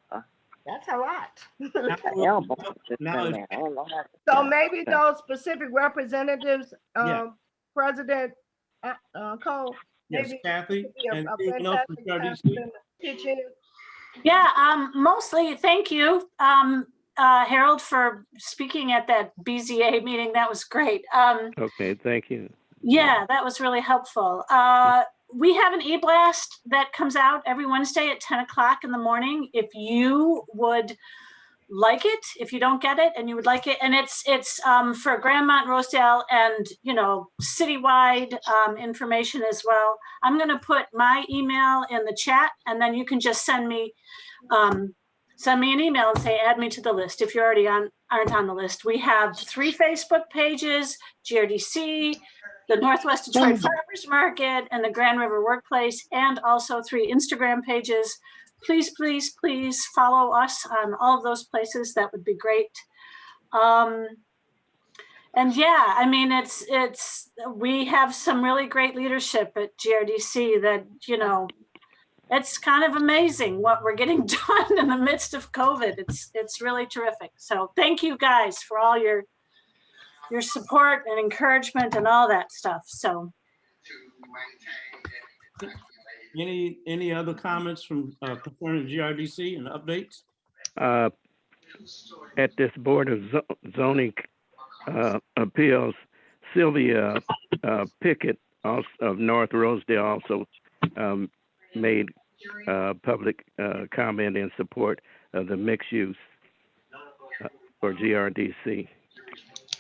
G: that's a lot.
R: an elbow just
C: Now
R: in
C: it's-
R: there. I don't know how to
G: So
R: say
G: maybe
R: it.
G: those specific representatives,
C: Yeah.
G: President Cole,
C: Yes,
G: maybe
C: Kathy,
G: could be
C: and
G: a
C: anyone else from
G: fantastic time
C: GRDC?
G: for them to pitch in.
I: Yeah, mostly, thank you, Harold, for speaking at that BZA meeting. That was great.
T: Okay, thank you.
I: Yeah, that was really helpful. We have an e-blast that comes out every Wednesday at 10 o'clock in the morning. If you would like it, if you don't get it and you would like it, and it's for Grandmont, Rosedale, and citywide information as well. I'm going to put my email in the chat, and then you can just send me an email and say add me to the list if you already aren't on the list. We have 3 Facebook pages: GRDC, the Northwest Detroit Farmers Market, and the Grand River Workplace, and also 3 Instagram pages. Please, please, please follow us on all of those places. That would be great. And yeah, I mean, we have some really great leadership at GRDC that, it's kind of amazing what we're getting done in the midst of COVID. It's really terrific. So thank you guys for all your support and encouragement and all that stuff. So.
C: Any other comments from concerning GRDC and updates?
T: At this Board of Zoning Appeals, Sylvia Pickett of North Rosedale also made public comment in support of the mixed use for GRDC.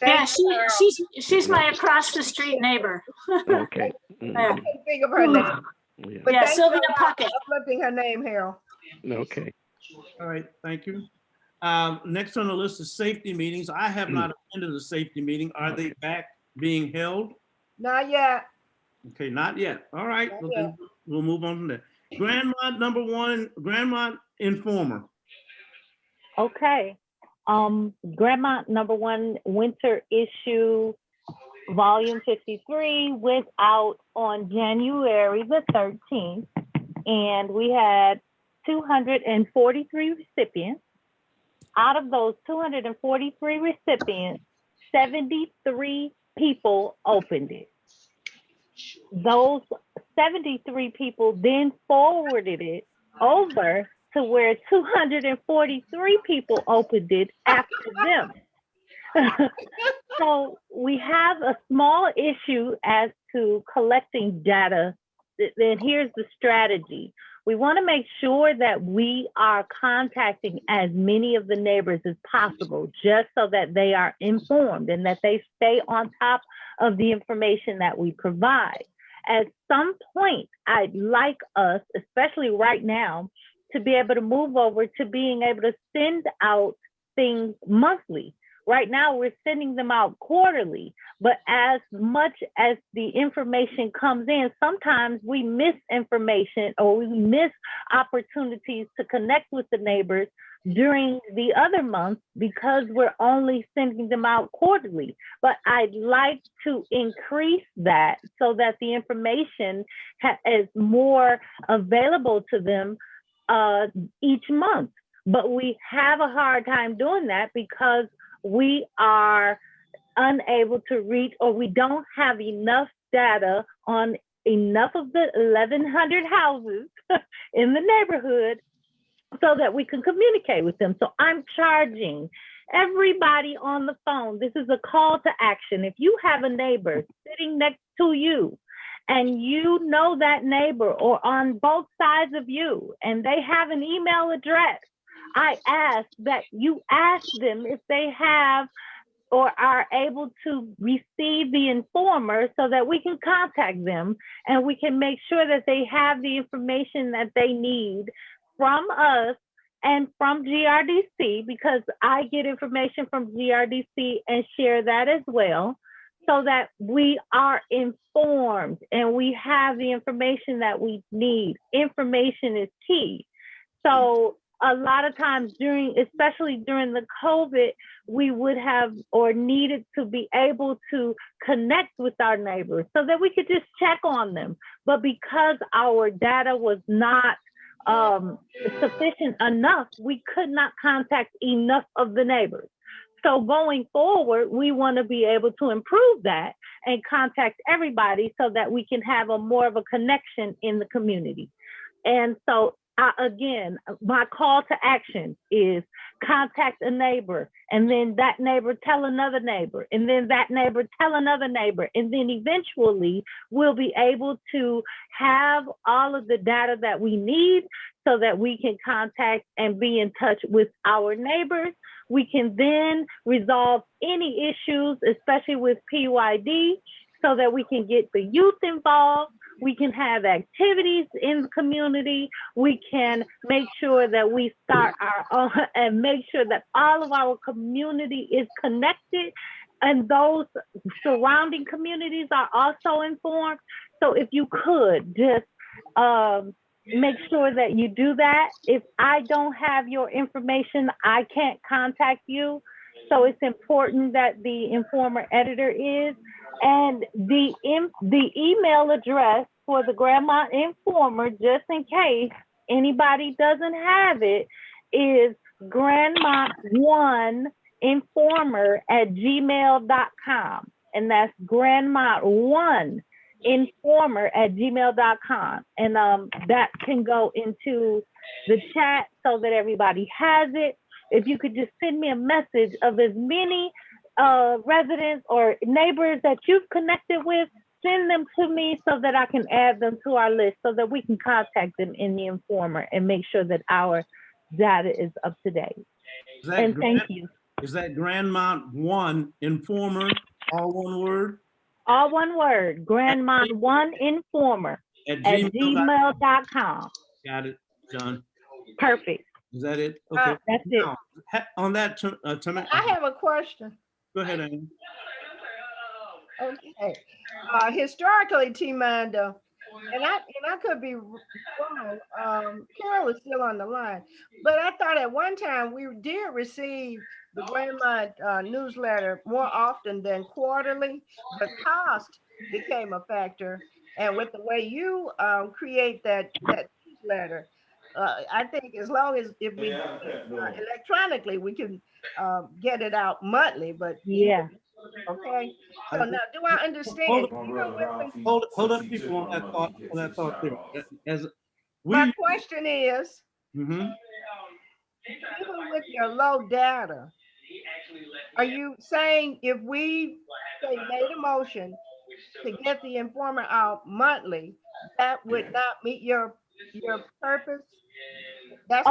I: Yeah, she's my across the street neighbor.
T: Okay.
I: Yeah.
G: I can't think of her name.
T: Yeah.
G: But
I: Yeah,
G: thank
I: Sylvia
G: you for
I: Puckett.
G: uplifting her name, Harold.
T: Okay.
C: All right, thank you. Next on the list is safety meetings. I have not attended a safety meeting. Are they back being held?
G: Not yet.
C: Okay, not yet. All right,
G: Not
C: well,
G: yet.
C: then we'll move on from there. Grandmont number 1, Grandmont Informer.
B: Okay. Grandmont number 1 winter issue, volume 53, went out on January the 13th, and we had 243 recipients. Out of those 243 recipients, 73 people opened it. Those 73 people then forwarded it over to where 243 people opened it after them. So we have a small issue as to collecting data. Then here's the strategy. We want to make sure that we are contacting as many of the neighbors as possible, just so that they are informed and that they stay on top of the information that we provide. At some point, I'd like us, especially right now, to be able to move over to being able to send out things monthly. Right now, we're sending them out quarterly, but as much as the information comes in, sometimes we miss information or we miss opportunities to connect with the neighbors during the other months because we're only sending them out quarterly. But I'd like to increase that so that the information is more available to them each month. But we have a hard time doing that because we are unable to reach, or we don't have enough data on enough of the 1,100 houses in the neighborhood so that we can communicate with them. So I'm charging everybody on the phone. This is a call to action. If you have a neighbor sitting next to you and you know that neighbor or on both sides of you and they have an email address, I ask that you ask them if they have or are able to receive the informer so that we can contact them and we can make sure that they have the information that they need from us and from GRDC, because I get information from GRDC and share that as well, so that we are informed and we have the information that we need. Information is key. So a lot of times especially during the COVID, we would have or needed to be able to connect with our neighbors so that we could just check on them. But because our data was not sufficient enough, we could not contact enough of the neighbors. So going forward, we want to be able to improve that and contact everybody so that we can have more of a connection in the community. And so again, my call to action is contact a neighbor, and then that neighbor tell another neighbor, and then that neighbor tell another neighbor. And then eventually we'll be able to have all of the data that we need so that we can contact and be in touch with our neighbors. We can then resolve any issues, especially with PYD, so that we can get the youth involved. We can have activities in the community. We can make sure that we start our own and make sure that all of our community is connected and those surrounding communities are also informed. So if you could just make sure that you do that. If I don't have your information, I can't contact you. So it's important that the Informer editor is. And the email address for the Grandmont Informer, just in case anybody doesn't have it, is grandmont1informer@gmail.com. And that's grandmont1informer@gmail.com. And that can go into the chat so that everybody has it. If you could just send me a message of as many residents or neighbors that you've connected with, send them to me so that I can add them to our list so that we can contact them in the Informer and make sure that our data is up to date. And thank you.
C: Is that Grandmont 1 Informer, all one word?
B: All one word, grandmont1informer@gmail.com.
C: Got it, done.
B: Perfect.
C: Is that it? Okay.
B: That's it.
C: Now, on that,
G: I have a question.
C: Go ahead, Amy.
G: Okay. Historically, T-Manda, and I could be wrong. Carol is still on the line, but I thought at one time we did receive the Grandmont newsletter more often than quarterly, but cost became a factor. And with the way you create that newsletter, I think as long as if we electronically, we can get it out monthly. But
B: yeah.
G: Okay. So now, do I understand?
C: Hold up, people, on that thought there.
G: My question is,
C: Mm-hmm.
G: even with your low data, are you saying if we say made a motion to get the Informer out monthly, that would not meet your purpose? That's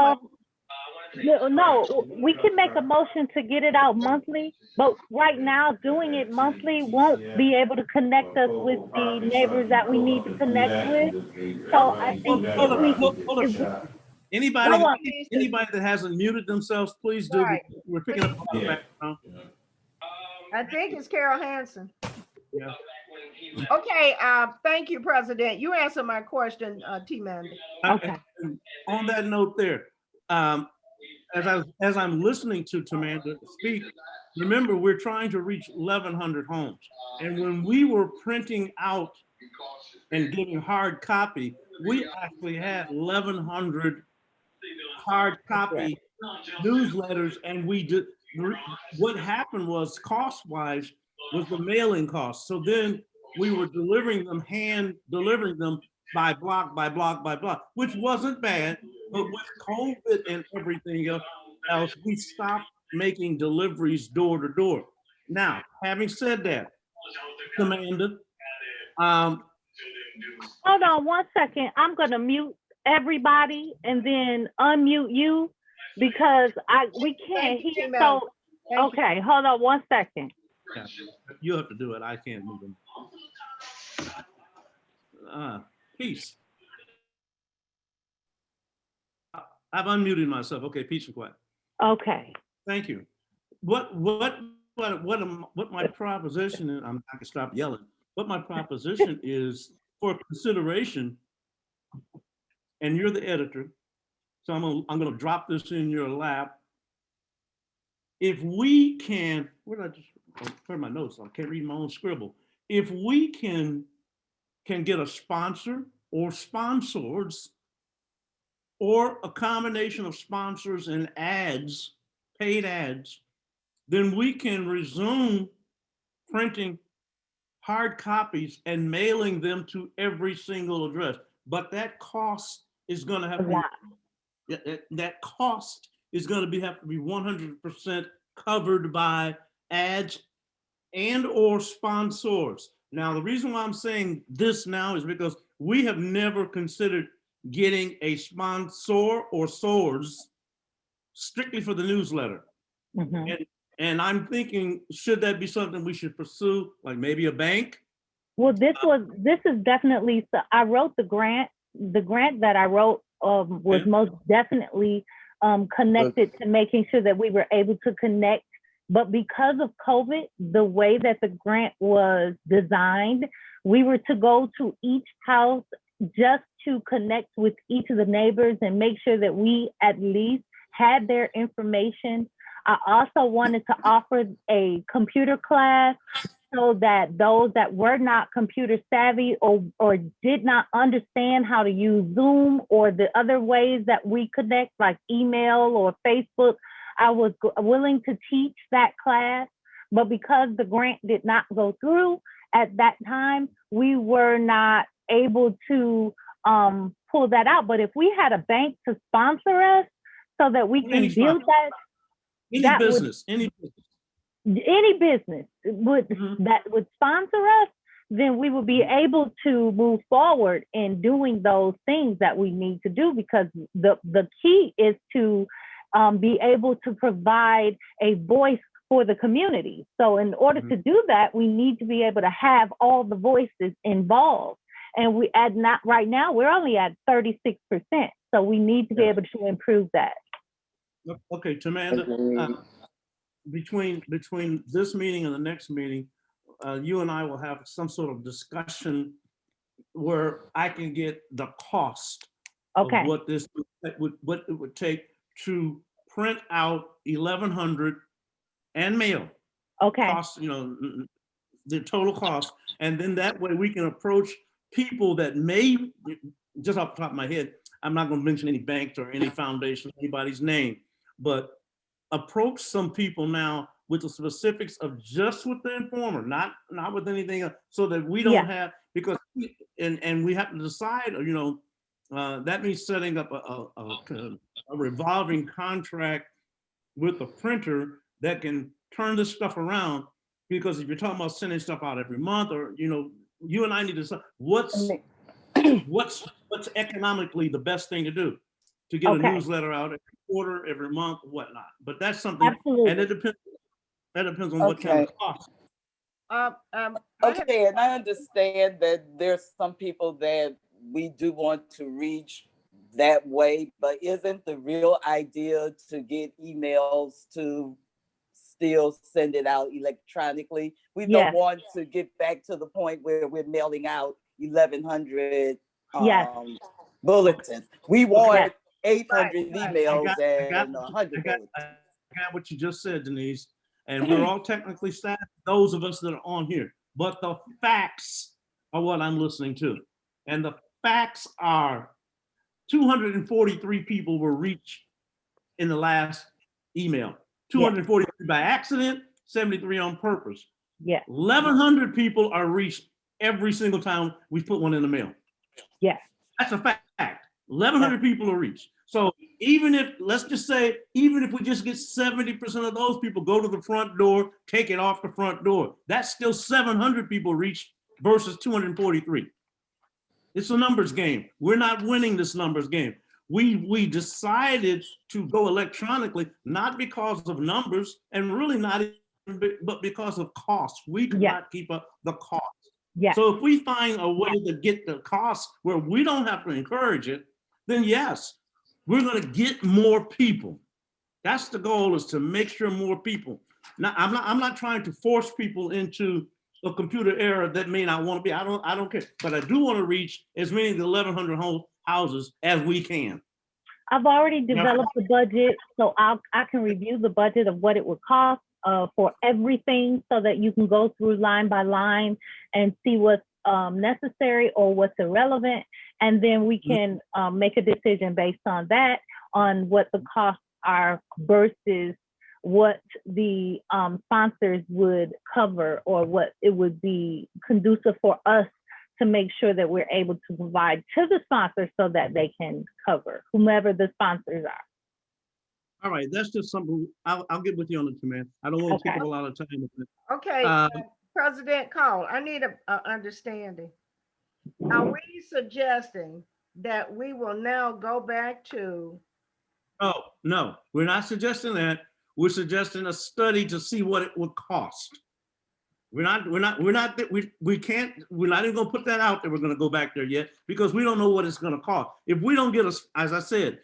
B: no, we can make a motion to get it out monthly, but right now doing it monthly won't be able to connect us with the neighbors that we need to connect with. So I think
C: anybody that hasn't muted themselves, please do.
G: Right.
C: We're picking up on the background.
G: I think it's Carol Hansen.
C: Yeah.
G: Okay, thank you, President. You answered my question, T-Manda.
B: Okay.
C: On that note there, as I'm listening to Tamanda speak, remember we're trying to reach 1,100 homes. And when we were printing out and giving hard copy, we actually had 1,100 hard copy newsletters, and we did. What happened was, cost-wise, was the mailing cost. So then we were hand delivering them by block, by block, by block, which wasn't bad. But with COVID and everything else, we stopped making deliveries door to door. Now, having said that, Amanda,
B: hold on one second. I'm gonna mute everybody and then unmute you because we can't hear. So okay, hold on one second.
C: Yeah, you have to do it. I can't move them. Peace. I've unmuted myself. Okay, peace and quiet.
B: Okay.
C: Thank you. What my proposition is, I can stop yelling. What my proposition is for consideration, and you're the editor, So I'm gonna drop this in your lap. If we can, where did I just turn my notes? I can't read my own scribble. If we can get a sponsor or sponsors or a combination of sponsors and ads, paid ads, then we can resume printing hard copies and mailing them to every single address. But that cost is going to have to be, that cost is going to have to be 100% covered by ads and or sponsors. Now, the reason why I'm saying this now is because we have never considered getting a sponsor or source strictly for the newsletter. And I'm thinking, should that be something we should pursue, like maybe a bank?
B: Well, this is definitely, so I wrote the grant that I wrote was most definitely connected to making sure that we were able to connect. But because of COVID, the way that the grant was designed, we were to go to each house just to connect with each of the neighbors and make sure that we at least had their information. I also wanted to offer a computer class so that those that were not computer savvy or did not understand how to use Zoom or the other ways that we connect, like email or Facebook, I was willing to teach that class. But because the grant did not go through at that time, we were not able to pull that out. But if we had a bank to sponsor us so that we can build that,
C: any business
B: would that would sponsor us, then we would be able to move forward in doing those things that we need to do, because the key is to be able to provide a voice for the community. So in order to do that, we need to be able to have all the voices involved. And right now, we're only at 36%. So we need to be able to improve that.
C: Okay, Tamanda, between this meeting and the next meeting, you and I will have some sort of discussion where I can get the cost of what what it would take to print out 1,100 and mail. Cost, the total cost, and then that way we can approach people that may, just off the top of my head, I'm not going to mention any banks or any foundation, anybody's name, but approach some people now with the specifics of just with the informer, not with anything else, so that we don't have, because and we have to decide, that means setting up a revolving contract with a printer that can turn this stuff around. Because if you're talking about sending stuff out every month, or you and I need to decide what's economically the best thing to do to get a newsletter out every quarter, every month, whatnot. But that's something, and it depends. That depends on what kind of cost.
A: Okay, and I understand that there's some people that we do want to reach that way, but isn't the real idea to get emails to still send it out electronically? We don't want to get back to the point where we're mailing out 1,100 bulletins. We want 800 emails and 100 bulletins.
C: I got what you just said, Denise. And we're all technically staff, those of us that are on here. But the facts are what I'm listening to. And the facts are 243 people were reached in the last email. 243 by accident, 73 on purpose. 1,100 people are reached every single time we put one in the mail. That's a fact. 1,100 people are reached. So even if, let's just say, even if we just get 70% of those people go to the front door, take it off the front door, that's still 700 people reached versus 243. It's a numbers game. We're not winning this numbers game. We decided to go electronically, not because of numbers, and really not even, but because of cost. We could not keep up the cost. So if we find a way to get the cost where we don't have to encourage it, then yes, we're going to get more people. That's the goal, is to make sure more people. Now, I'm not trying to force people into a computer era that may not want to be. I don't care, but I do want to reach as many of the 1,100 houses as we can.
B: I've already developed the budget, so I can review the budget of what it would cost for everything, so that you can go through line by line and see what's necessary or what's irrelevant, and then we can make a decision based on that, on what the costs are versus what the sponsors would cover, or what it would be conducive for us to make sure that we're able to provide to the sponsors so that they can cover whomever the sponsors are.
C: All right, that's just something, I'll get with you on it, man. I don't want to take up a lot of time with it.
G: Okay, President Call, I need a understanding. Are we suggesting that we will now go back to?
C: Oh, no, we're not suggesting that. We're suggesting a study to see what it would cost. We're not even gonna put that out there. We're gonna go back there yet, because we don't know what it's gonna cost. If we don't get us, as I said,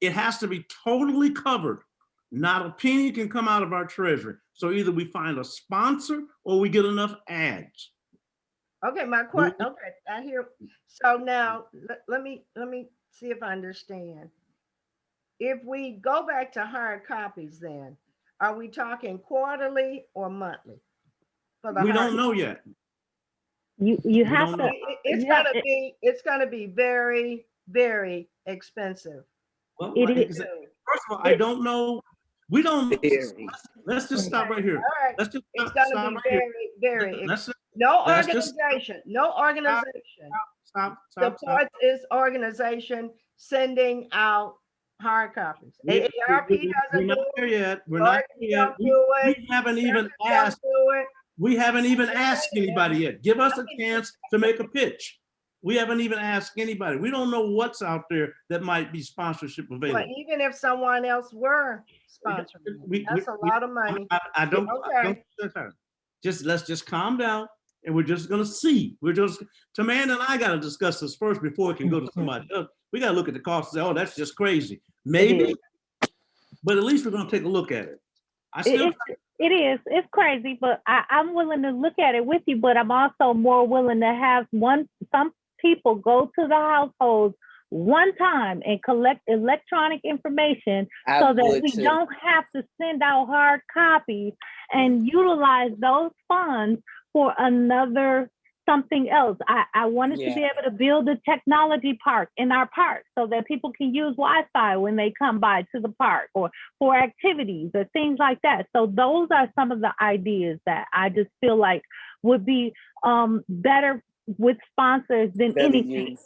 C: it has to be totally covered. Not a penny can come out of our treasury. So either we find a sponsor or we get enough ads.
G: Okay, my question. Okay, I hear. So now let me see if I understand. If we go back to hard copies, then are we talking quarterly or monthly?
C: We don't know yet.
B: You have to.
G: It's gonna be very, very expensive.
C: Well, first of all, I don't know. We don't. Let's just stop right here.
G: All right.
C: Let's just
G: it's gonna be very. No organization.
C: Stop.
G: Supports its organization sending out hard copies. AARP doesn't do it.
C: Yet. We're not there yet. We haven't even asked. We haven't even asked anybody yet. Give us a chance to make a pitch. We haven't even asked anybody. We don't know what's out there that might be sponsorship available.
G: But even if someone else were sponsoring, that's a lot of money.
C: I don't. Let's just calm down, and we're just gonna see. Tamanda and I got to discuss this first before it can go to somebody else. We got to look at the cost and say, oh, that's just crazy. Maybe, but at least we're gonna take a look at it.
B: It is. It's crazy, but I'm willing to look at it with you. But I'm also more willing to have some people go to the households one time and collect electronic information so that we don't have to send out hard copies and utilize those funds for another something else. I wanted to be able to build a technology park in our park so that people can use Wi-Fi when they come by to the park, or for activities or things like that. So those are some of the ideas that I just feel like would be better with sponsors than anything.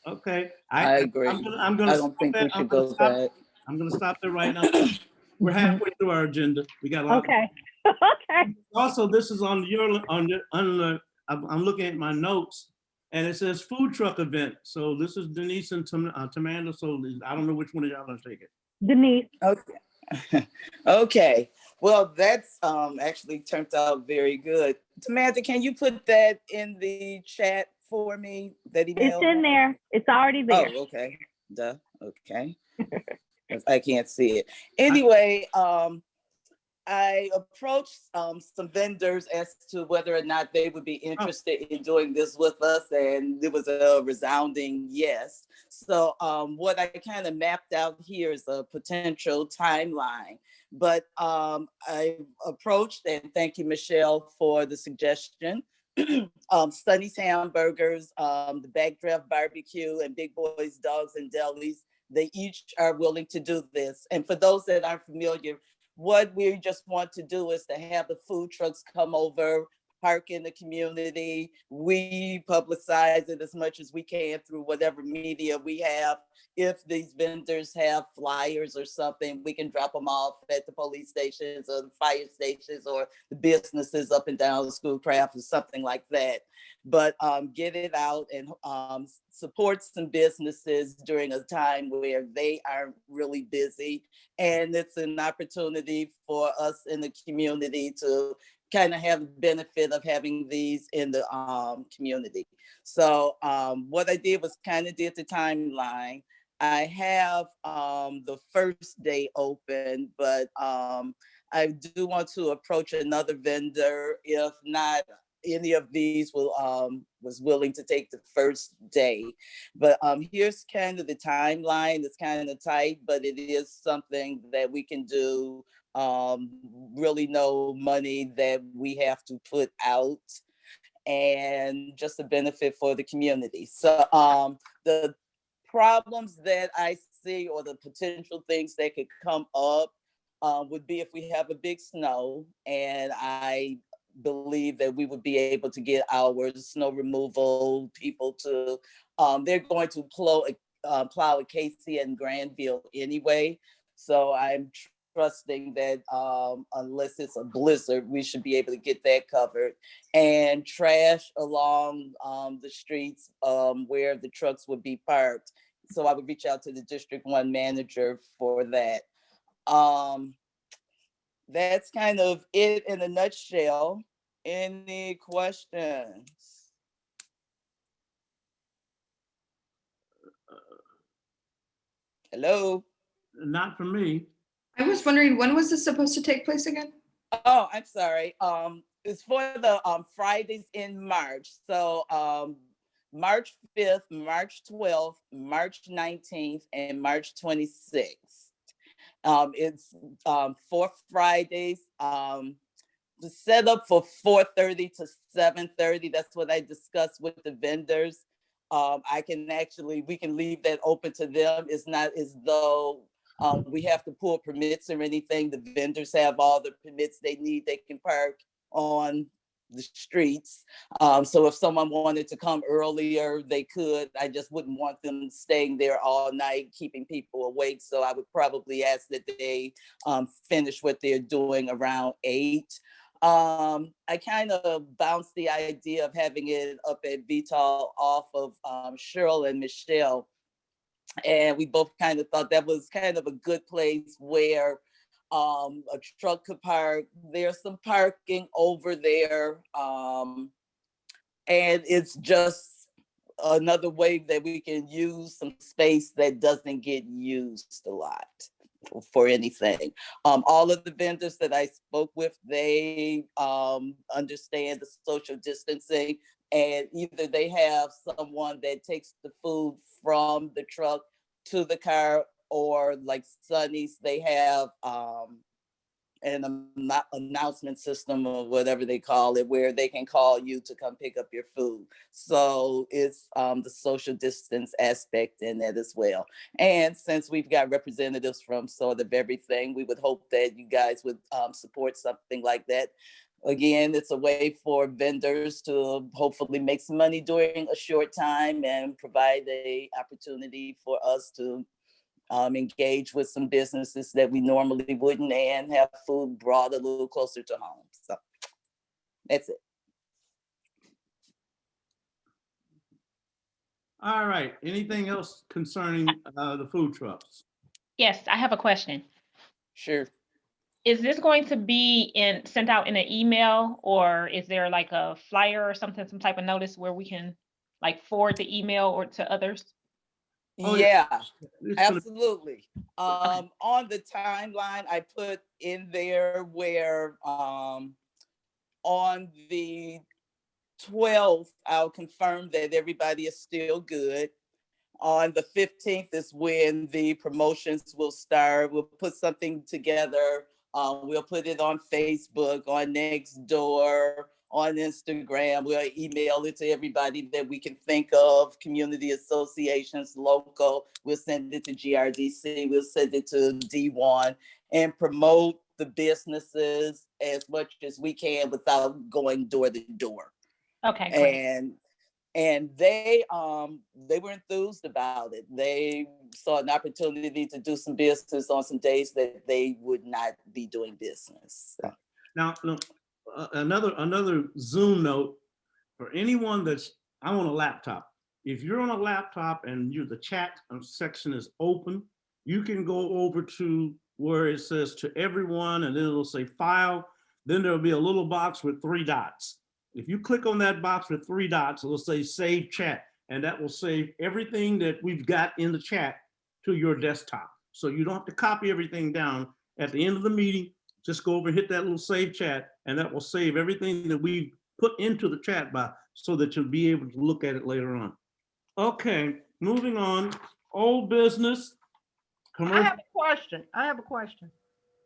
C: Okay,
A: I agree.
C: I'm gonna
A: I don't think we should go back.
C: I'm gonna stop there right now. We're halfway through our agenda. We got a lot.
B: Okay. Okay.
C: Also, this is on I'm looking at my notes, and it says food truck event. So this is Denise and Tamanda. So I don't know which one of y'all gonna take it.
B: Denise.
A: Okay. Okay. Well, that's actually turned out very good. Tamanda, can you put that in the chat for me? That email?
B: It's in there. It's already there.
A: Oh, okay. Duh. Okay. I can't see it. Anyway, I approached some vendors as to whether or not they would be interested in doing this with us, and it was a resounding yes. So what I kind of mapped out here is a potential timeline. But I approached, and thank you, Michelle, for the suggestion. Sunny's Hamburgers, the Backdraft Barbecue, and Big Boys Dogs and Delis, they each are willing to do this. And for those that aren't familiar, what we just want to do is to have the food trucks come over, park in the community. We publicize it as much as we can through whatever media we have. If these vendors have flyers or something, we can drop them off at the police stations or the fire stations or the businesses up and down Schoolcraft or something like that. But get it out and support some businesses during a time where they aren't really busy. And it's an opportunity for us in the community to kind of have the benefit of having these in the community. So what I did was kind of did the timeline. I have the first day open, but I do want to approach another vendor. If not, any of these was willing to take the first day. But here's kind of the timeline. It's kind of tight, but it is something that we can do. Really no money that we have to put out, and just a benefit for the community. So the problems that I see, or the potential things that could come up, would be if we have a big snow, and I believe that we would be able to get our snow removal people to, they're going to plow at Casey and Granville anyway. So I'm trusting that unless it's a blizzard, we should be able to get that covered. And trash along the streets where the trucks would be parked. So I would reach out to the District 1 manager for that. That's kind of it in a nutshell. Any questions? Hello?
C: Not for me.
D: I was wondering, when was this supposed to take place again?
A: Oh, I'm sorry. It's for the Fridays in March. So March 5th, March 12th, March 19th, and March 26th. It's 4 Fridays. The setup for 4:30 to 7:30. That's what I discussed with the vendors. We can leave that open to them. It's not as though we have to pull permits or anything. The vendors have all the permits they need. They can park on the streets. So if someone wanted to come earlier, they could. I just wouldn't want them staying there all night, keeping people awake. So I would probably ask that they finish what they're doing around 8. I kind of bounced the idea of having it up at Vital off of Cheryl and Michelle. And we both kind of thought that was kind of a good place where a truck could park. There's some parking over there. And it's just another way that we can use some space that doesn't get used a lot for anything. All of the vendors that I spoke with, they understand the social distancing, and either they have someone that takes the food from the truck to the car, or like Sunny's, they have an announcement system or whatever they call it, where they can call you to come pick up your food. So it's the social distance aspect in that as well. And since we've got representatives from sort of everything, we would hope that you guys would support something like that. Again, it's a way for vendors to hopefully make some money during a short time and provide a opportunity for us to engage with some businesses that we normally wouldn't, and have food brought a little closer to home. So that's it.
C: All right. Anything else concerning the food trucks?
F: Yes, I have a question.
A: Sure.
F: Is this going to be sent out in an email, or is there like a flyer or something, some type of notice where we can like forward the email or to others?
A: Oh, yeah, absolutely. On the timeline, I put in there where on the 12th, I'll confirm that everybody is still good. On the 15th is when the promotions will start. We'll put something together. We'll put it on Facebook, on Nextdoor, on Instagram. We'll email it to everybody that we can think of, community associations, local. We'll send it to GRDC. We'll send it to D1, and promote the businesses as much as we can without going door to door.
F: Okay, great.
A: And they were enthused about it. They saw an opportunity to do some business on some days that they would not be doing business. So.
C: Now, another Zoom note for anyone I'm on a laptop. If you're on a laptop and the chat section is open, you can go over to where it says to everyone, and then it'll say file. Then there'll be a little box with 3 dots. If you click on that box with 3 dots, it'll say save chat, and that will save everything that we've got in the chat to your desktop. So you don't have to copy everything down. At the end of the meeting, just go over and hit that little save chat, and that will save everything that we've put into the chat box so that you'll be able to look at it later on. Okay, moving on. Old business.
G: I have a question.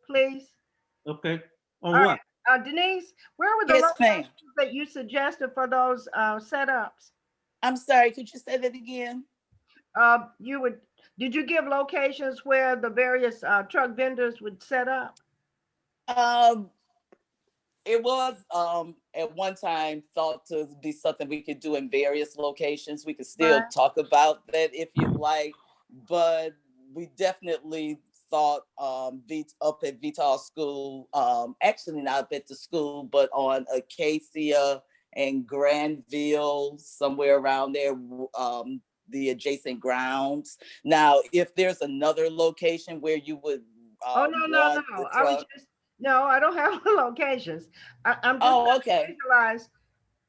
G: Please.
C: Okay.
G: All
C: On what?
G: right. Denise, where were the
A: Yes, ma'am.
G: locations that you suggested for those setups?
A: I'm sorry, could you say that again?
G: Did you give locations where the various truck vendors would set up?
A: It was at one time thought to be something we could do in various locations. We could still talk about that if you'd like, but we definitely thought up at Vital School, actually not up at the school, but on Acacia and Granville, somewhere around there, the adjacent grounds. Now, if there's another location where you would
G: No. I don't have locations. I'm just trying to visualize.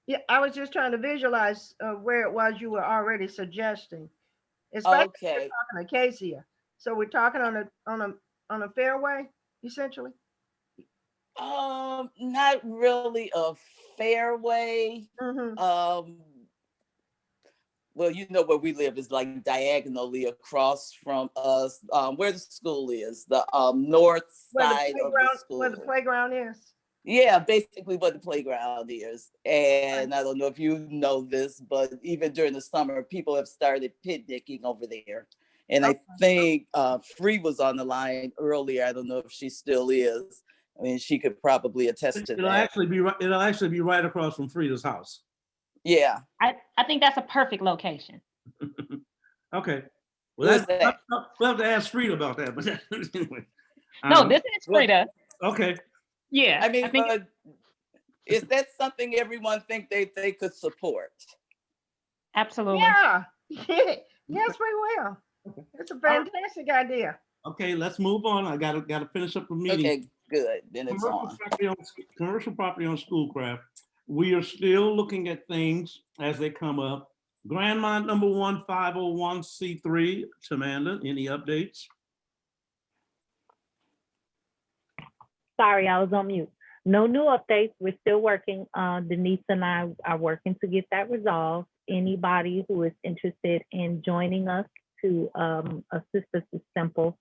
G: Yeah, I was just trying to visualize where it was you were already suggesting. Especially if you're talking Acacia. So we're talking on a fairway, essentially.
A: Not really a fairway. Well, you know where we live is like diagonally across from us, where the school is, the north side of the school.
G: Where the playground is.
A: Yeah, basically what the playground is. And I don't know if you know this, but even during the summer, people have started picnicking over there. And I think Free was on the line earlier. I don't know if she still is. I mean, she could probably attest to that.
C: It'll actually be right across from Frida's house.
A: Yeah.
F: I think that's a perfect location.
C: Okay. Well, we'll have to ask Frida about that. But anyway.
F: No, this is Frida.
C: Okay.
F: Yeah.
A: I mean, but is that something everyone think they could support?
F: Absolutely.
G: Yeah. Yes, we will. It's a fantastic idea.
C: Okay, let's move on. I gotta finish up the meeting.
A: Okay, good. Then it's on.
C: Commercial property on Schoolcraft. We are still looking at things as they come up. Grandmont number 1, 501c3. Tamanda, any updates?
B: Sorry, I was on mute. No new updates. We're still working. Denise and I are working to get that resolved. Anybody who is interested in joining us to assist us is simple.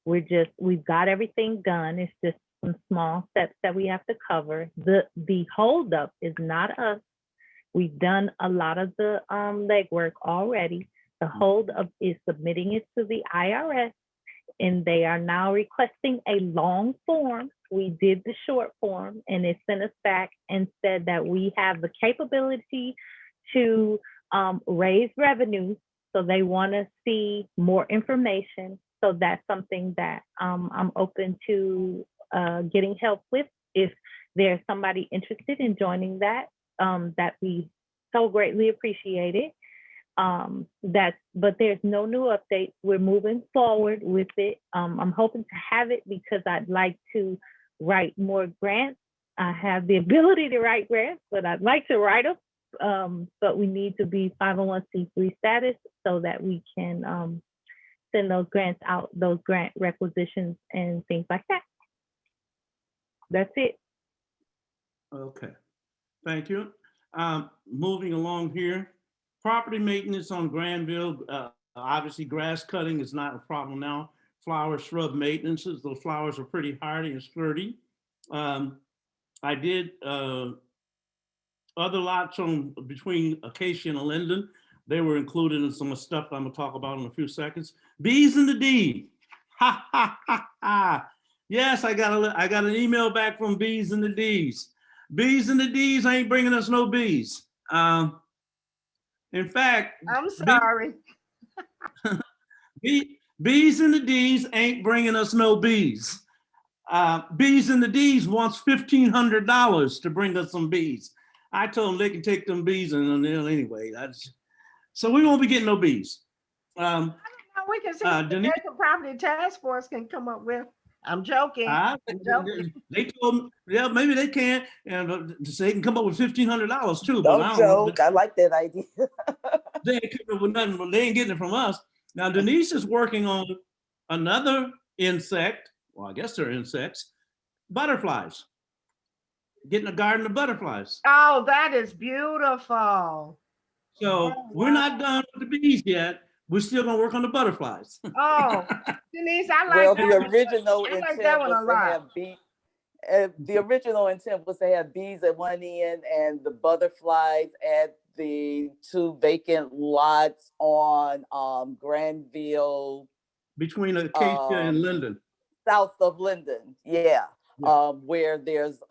B: We've got everything done. It's just some small steps that we have to cover. The holdup is not us. We've done a lot of the legwork already. The holdup is submitting it to the IRS, and they are now requesting a long form. We did the short form, and it sent us back and said that we have the capability to raise revenue. So they want to see more information. So that's something that I'm open to getting help with. If there's somebody interested in joining that, that we so greatly appreciate it. But there's no new updates. We're moving forward with it. I'm hoping to have it because I'd like to write more grants. I have the ability to write grants, but I'd like to write them. But we need to be 501c3 status so that we can send those grants out, those grant requisitions and things like that. That's it.
C: Okay, thank you. Moving along here, property maintenance on Granville. Obviously, grass cutting is not a problem now. Flower shrub maintenances, those flowers are pretty hardy and sturdy. I did other lots on between Acacia and Linden. They were included in some stuff I'm gonna talk about in a few seconds. Bees in the D. Ha ha ha ha. Yes, I got an email back from Bees in the D's. Bees in the D's ain't bringing us no bees. In fact,
G: I'm sorry.
C: Bees in the D's ain't bringing us no bees. Bees in the D's wants $1,500 to bring us some bees. I told them they can take them bees and anyway. So we won't be getting no bees.
G: We can see what the National Property Task Force can come up with. I'm joking.
C: They told me, yeah, maybe they can, and they can come up with $1,500 too.
A: Don't joke. I like that idea.
C: They ain't coming up with nothing, but they ain't getting it from us. Now Denise is working on another insect. Well, I guess they're insects, butterflies. getting a garden of butterflies.
G: Oh, that is beautiful.
C: So we're not done with the bees yet. We're still gonna work on the butterflies.
G: Oh, Denise, I like
A: Well,
G: that
A: the
G: one.
A: original
G: I like that
A: intent
G: one
A: was
G: a
A: to
G: lot.
A: have bee. The original intent was to have bees at one end and the butterflies at the 2 vacant lots on Granville,
C: Between Acacia and Linden.
A: south of Linden. Yeah,
C: Yeah.
A: where there's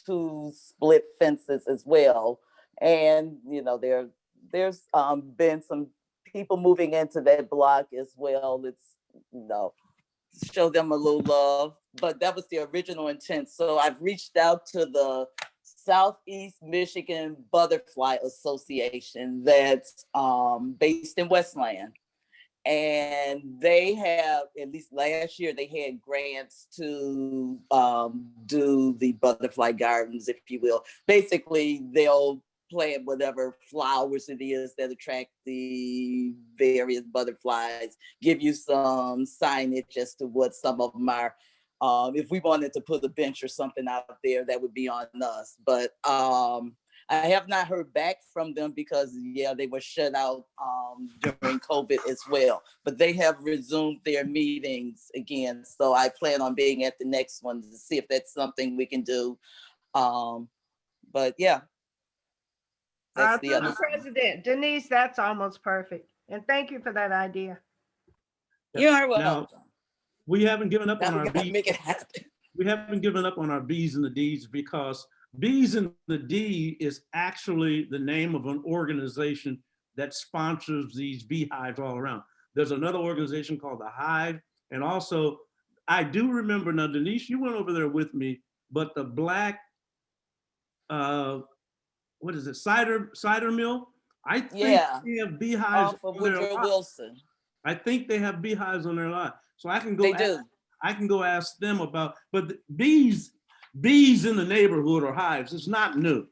A: 2 split fences as well, and you know there's been some people moving into that block as well. It's show them a little love, but that was the original intent. So I've reached out to the Southeast Michigan Butterfly Association that's based in Westland. And they have, at least last year, they had grants to do the butterfly gardens, if you will. Basically, they'll plant whatever flowers it is that attract the various butterflies, give you some signage as to what some of them are. If we wanted to put a bench or something out there, that would be on us. But I have not heard back from them because, yeah, they were shut out during COVID as well. But they have resumed their meetings again. So I plan on being at the next one to see if that's something we can do. But yeah, that's the
G: Through
A: other.
G: the president, Denise, that's almost perfect. And thank you for that idea.
A: You are welcome.
C: Now, we haven't given up on
A: Now we
C: our
A: gotta
C: bees.
A: make it happen.
C: We haven't given up on our B's and the D's because B's and the D is actually the name of an organization that sponsors these beehives all around. There's another organization called the Hive. And also, I do remember, now Denise, you went over there with me, but the Black, what is it, cider mill? I think they have beehives
A: for
C: on their
A: Woodrow
C: lot.
A: Wilson.
C: I think they have beehives on their lot. So I can go
A: They do.
C: I can go ask them about, but the bees in the neighborhood or hives, it's not new.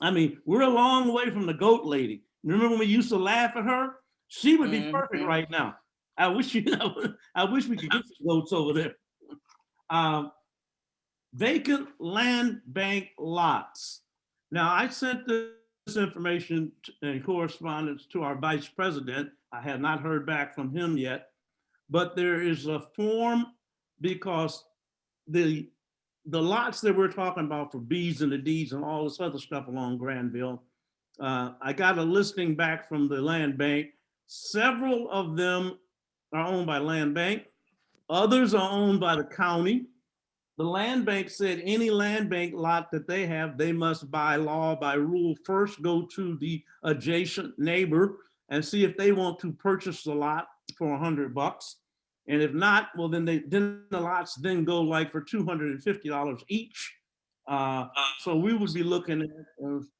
C: I mean, we're a long way from the goat lady. Remember when we used to laugh at her? She would be perfect right now. I wish we could get some goats over there. Vacant land bank lots. Now I sent this information in correspondence to our vice president. I have not heard back from him yet, but there is a form because the lots that we're talking about for B's and the D's and all this other stuff along Granville, I got a listing back from the land bank. Several of them are owned by land bank. Others are owned by the county. The land bank said any land bank lot that they have, they must by law, by rule, first go to the adjacent neighbor and see if they want to purchase the lot for $100. And if not, well, then the lots then go like for $250 each. So we would be looking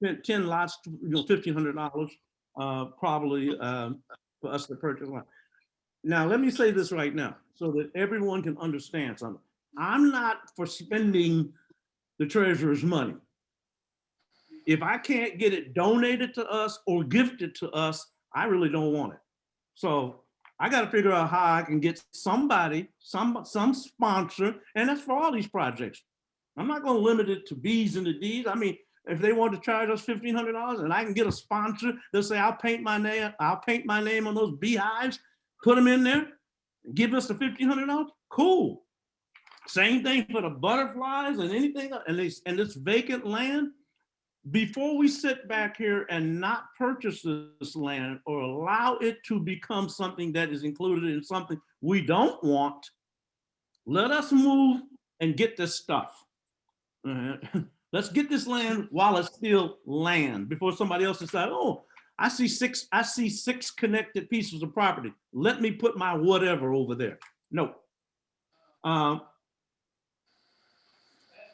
C: at 10 lots, $1,500 probably for us to purchase one. Now, let me say this right now so that everyone can understand something. I'm not for spending the treasurer's money. If I can't get it donated to us or gifted to us, I really don't want it. So I got to figure out how I can get somebody, some sponsor, and that's for all these projects. I'm not going to limit it to B's and the D's. I mean, if they want to charge us $1,500 and I can get a sponsor, they'll say, I'll paint my name on those beehives, put them in there, give us the $1,500. Cool. Same thing for the butterflies and anything, and this vacant land. Before we sit back here and not purchase this land or allow it to become something that is included in something we don't want, let us move and get this stuff. Let's get this land while it's still land before somebody else decides, oh, I see six connected pieces of property. Let me put my whatever over there. No.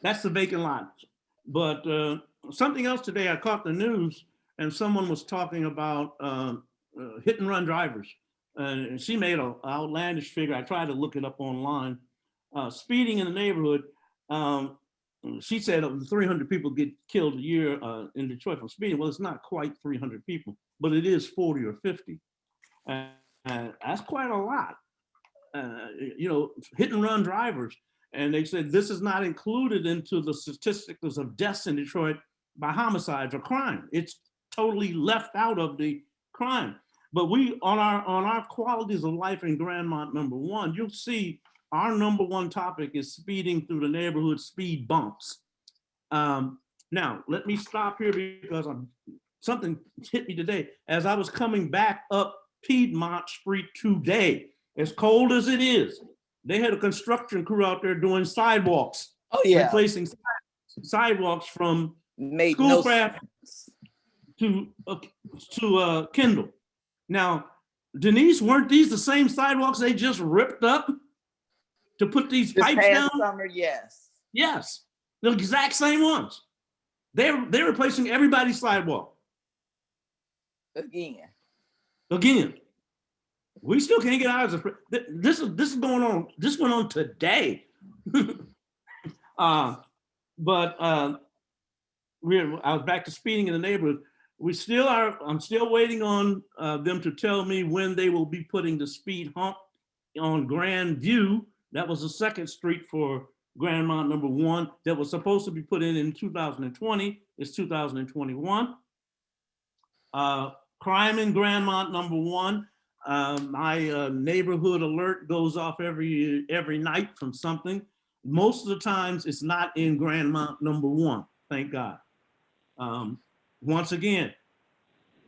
C: That's the vacant lots. But something else today, I caught the news and someone was talking about hit and run drivers. And she made an outlandish figure. I tried to look it up online. Speeding in the neighborhood, she said 300 people get killed a year in Detroit from speeding. Well, it's not quite 300 people, but it is 40 or 50. That's quite a lot. Hit and run drivers. And they said this is not included into the statistics of deaths in Detroit by homicides or crime. It's totally left out of the crime. But we, on our qualities of life in Grandmont #1, you'll see our #1 topic is speeding through the neighborhood, speed bumps. Now, let me stop here because something hit me today. As I was coming back up Piedmont Street today, as cold as it is, they had a construction crew out there doing sidewalks.
A: Oh, yeah.
C: Replacing sidewalks from Schoolcraft to Kendall. Now, Denise, weren't these the same sidewalks they just ripped up to put these pipes down?
A: Summer, yes.
C: Yes, the exact same ones. They're replacing everybody's sidewalk. Again. We still can't get ours. This is going on. This went on today. I was back to speeding in the neighborhood. I'm still waiting on them to tell me when they will be putting the speed hump on Grand View. That was the 2nd Street for Grandmont #1 that was supposed to be put in 2020. It's 2021. Crime in Grandmont #1. My neighborhood alert goes off every night from something. Most of the times it's not in Grandmont #1, thank God. Once again,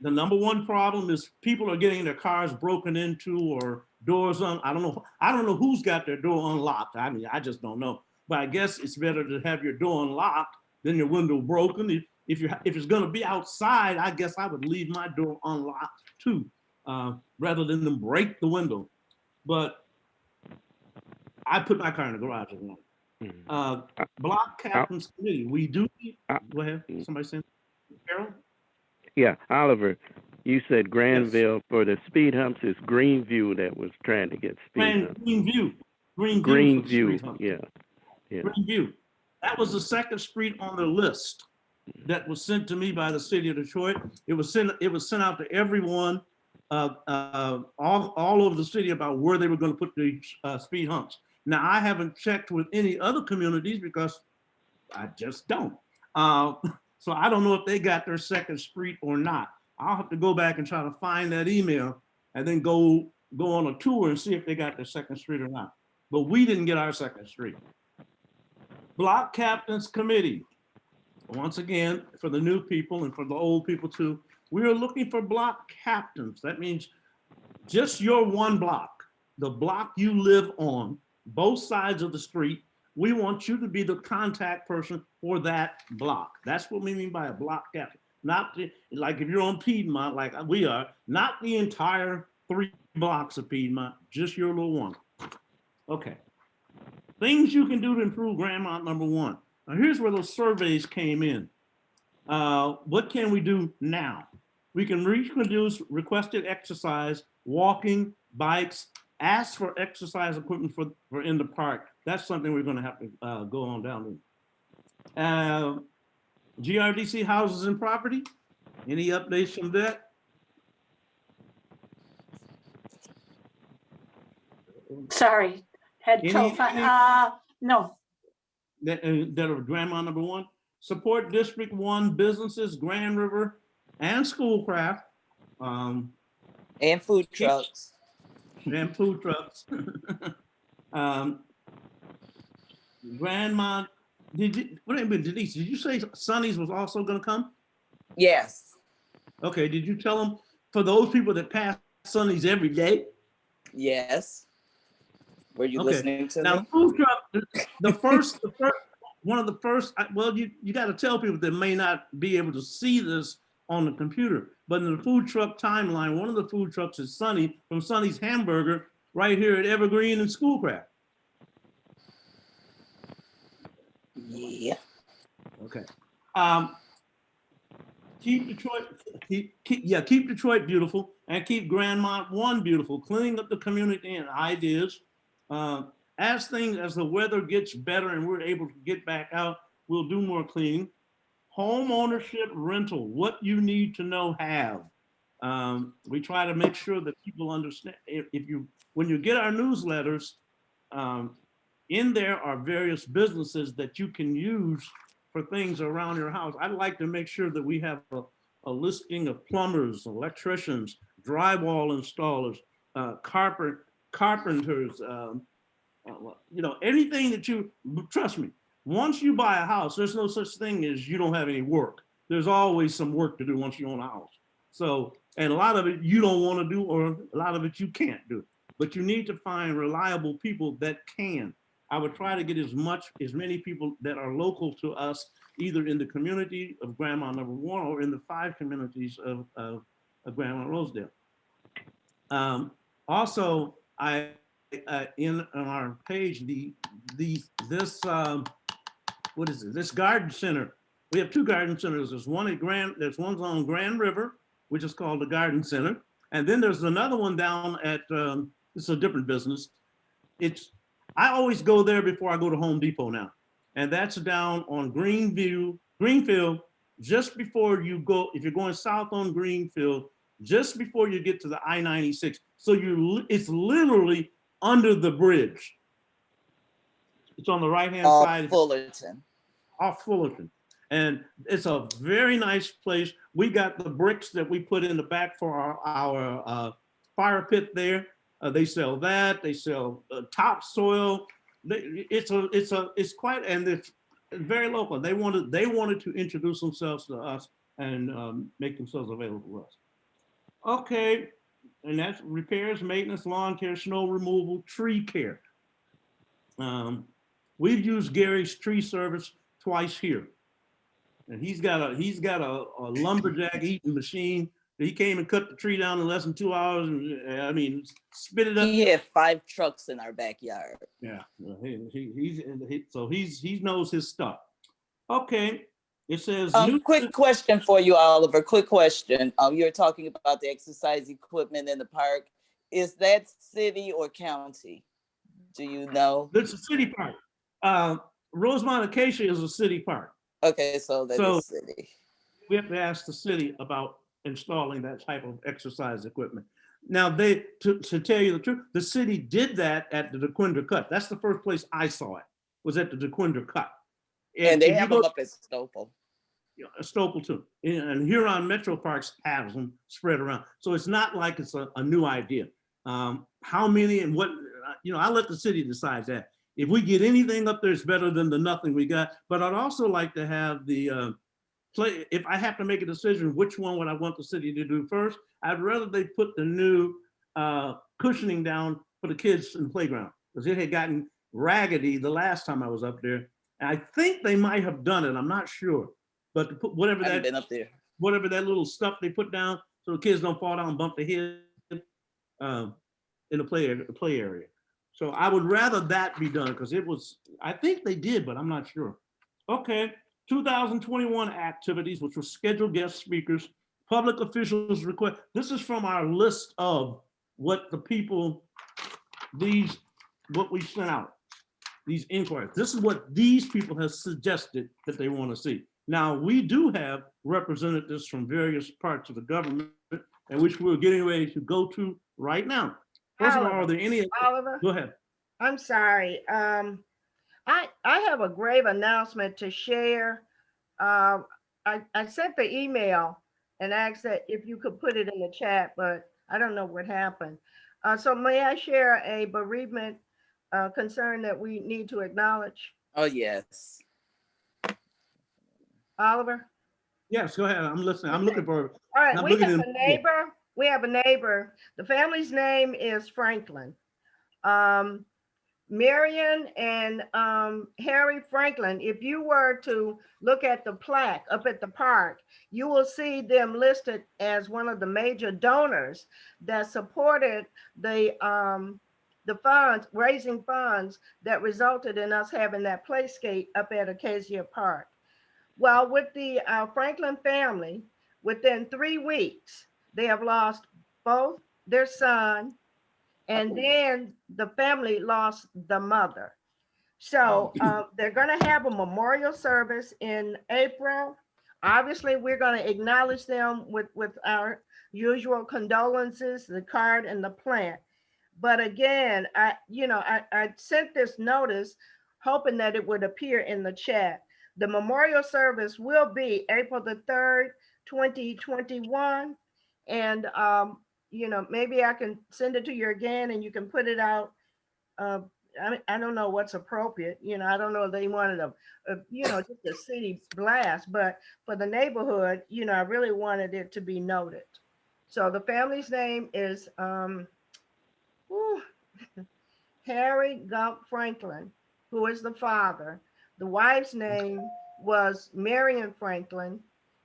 C: the #1 problem is people are getting their cars broken into or doors on. I don't know who's got their door unlocked. I mean, I just don't know. But I guess it's better to have your door unlocked than your window broken. If it's going to be outside, I guess I would leave my door unlocked too, rather than them break the window. But I put my car in the garage at night. Block Captain's Committee. We do. Go ahead. Somebody saying? Carol?
T: Yeah, Oliver, you said Granville for the speed humps is Greenview that was trying to get speed humps. Greenview. Yeah.
C: Greenview. That was the 2nd street on the list that was sent to me by the city of Detroit. It was sent out to everyone all over the city about where they were going to put the speed humps. Now, I haven't checked with any other communities because I just don't. So I don't know if they got their 2nd street or not. I'll have to go back and try to find that email and then go on a tour and see if they got their 2nd street or not. But we didn't get our 2nd street. Block Captains Committee. Once again, for the new people and for the old people too, we are looking for block captains. That means just your one block, the block you live on, both sides of the street. We want you to be the contact person for that block. That's what we mean by a block captain. Not like if you're on Piedmont, like we are, not the entire 3 blocks of Piedmont, just your little one. Okay. Things you can do to improve Grandmont #1. Now here's where those surveys came in. What can we do now? We can reproduce requested exercise, walking, bikes, ask for exercise equipment for in the park. That's something we're going to have to go on down to. GRDC houses and property. Any updates from that?
I: Sorry, had telephone. No.
C: That are Grandmont #1. Support District 1 businesses, Grand River, and Schoolcraft.
A: And food trucks.
C: And food trucks. Grandmont, Denise, did you say Sonny's was also going to come?
A: Yes.
C: Okay, did you tell them for those people that pass Sonny's every day?
A: Yes. Were you listening to
C: now,
A: me?
C: Food truck, one of the first, well, you got to tell people that may not be able to see this on the computer, but in the food truck timeline, one of the food trucks is Sonny from Sonny's Hamburger right here at Evergreen and Schoolcraft.
A: Yeah.
C: Okay. Keep Detroit beautiful and keep Grandmont 1 beautiful. Cleaning up the community and ideas. As the weather gets better and we're able to get back out, we'll do more cleaning. Home ownership rental, what you need to know have. We try to make sure that people understand. When you get our newsletters, In there are various businesses that you can use for things around your house. I'd like to make sure that we have a listing of plumbers, electricians, drywall installers, carpenters, you know, anything that you, trust me, once you buy a house, there's no such thing as you don't have any work. There's always some work to do once you own a house. So, and a lot of it you don't want to do, or a lot of it you can't do, but you need to find reliable people that can. I would try to get as many people that are local to us, either in the community of Grandmont number 1 or in the 5 communities of Grandmont Rosedale. Also, on our page, this garden center. We have 2 garden centers. There's one one's on Grand River, which is called the Garden Center, and then there's another one down at it's a different business. I always go there before I go to Home Depot now, and that's down on Greenfield, just before you go. If you're going south on Greenfield, just before you get to the I-96. So it's literally under the bridge. It's on the right-hand side.
A: Fullerton.
C: Off Fullerton. And it's a very nice place. We got the bricks that we put in the back for our fire pit there. They sell that. They sell topsoil. It's quite, and it's very local. They wanted to introduce themselves to us and make themselves available to us. Okay, and that's repairs, maintenance, lawn care, snow removal, tree care. We've used Gary's tree service twice here, and he's got a lumberjack eating machine. He came and cut the tree down in less than 2 hours, and I mean, spit it up.
A: He had 5 trucks in our backyard.
C: Yeah, he knows his stuff. Okay, it says.
A: Quick question for you, Oliver. Quick question. You're talking about the exercise equipment in the park. Is that city or county? Do you know?
C: It's a city park. Rosemont Acacia is a city park.
A: Okay, so that is city.
C: We have to ask the city about installing that type of exercise equipment. Now, to tell you the truth, the city did that at the DeQuinder Cut. That's the first place I saw it, was at the DeQuinder Cut.
A: And they have them up at Stopel.
C: Stopel too. And Huron Metro Parks has them spread around. So it's not like it's a new idea. How many and what, I let the city decide that. If we get anything up there, it's better than the nothing we got. But I'd also like to have if I have to make a decision, which one would I want the city to do first? I'd rather they put the new cushioning down for the kids in the playground, because it had gotten raggedy the last time I was up there. And I think they might have done it. I'm not sure. But to put whatever that little stuff they put down so the kids don't fall down and bump their head in the play area. So I would rather that be done, because I think they did, but I'm not sure. Okay, 2021 activities, which were scheduled guest speakers, public officials request. This is from our list of what the people, what we sent out, these inquiries. This is what these people have suggested that they want to see. Now, we do have representatives from various parts of the government, and which we're getting ready to go to right now. First of all, are there any?
G: Oliver?
C: Go ahead.
G: I'm sorry. I have a grave announcement to share. I sent the email and asked that if you could put it in the chat, but I don't know what happened. So may I share a bereavement concern that we need to acknowledge?
A: Oh, yes.
G: Oliver?
C: Yes, go ahead. I'm listening. I'm looking for.
G: All right, we have a neighbor. We have a neighbor. The family's name is Franklin. Marion and Harry Franklin, if you were to look at the plaque up at the park, you will see them listed as one of the major donors that supported the funds, raising funds that resulted in us having that playscape up at Acacia Park. Well, with the Franklin family, within 3 weeks, they have lost both their son, and then the family lost the mother. So they're going to have a memorial service in April. Obviously, we're going to acknowledge them with our usual condolences, the card and the plant. But again, I sent this notice hoping that it would appear in the chat. The memorial service will be April the 3rd, 2021. And, maybe I can send it to you again and you can put it out. I don't know what's appropriate. I don't know if they wanted just a city blast, but for the neighborhood, I really wanted it to be noted. So the family's name is Harry Gump Franklin, who is the father. The wife's name was Marion Franklin,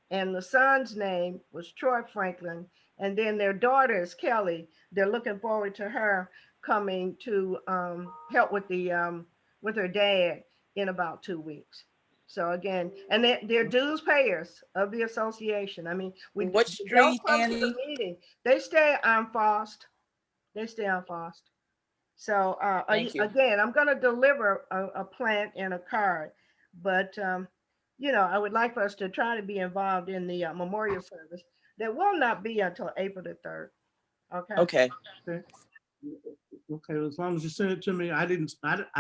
G: and the son's name was Troy Franklin. And then their daughter is Kelly. They're looking forward to her coming to help with with her dad in about 2 weeks. So again, and they're dues payers of the association. I mean, we
A: What
G: don't
A: street,
G: come to the
A: Annie?
G: meeting. They stay on Fost. They stay on Fost. So
A: Thank you.
G: again, I'm going to deliver a plant and a card, but I would like for us to try to be involved in the memorial service. That will not be until April the 3rd. Okay.
A: Okay.
C: Okay, as long as you send it to me, I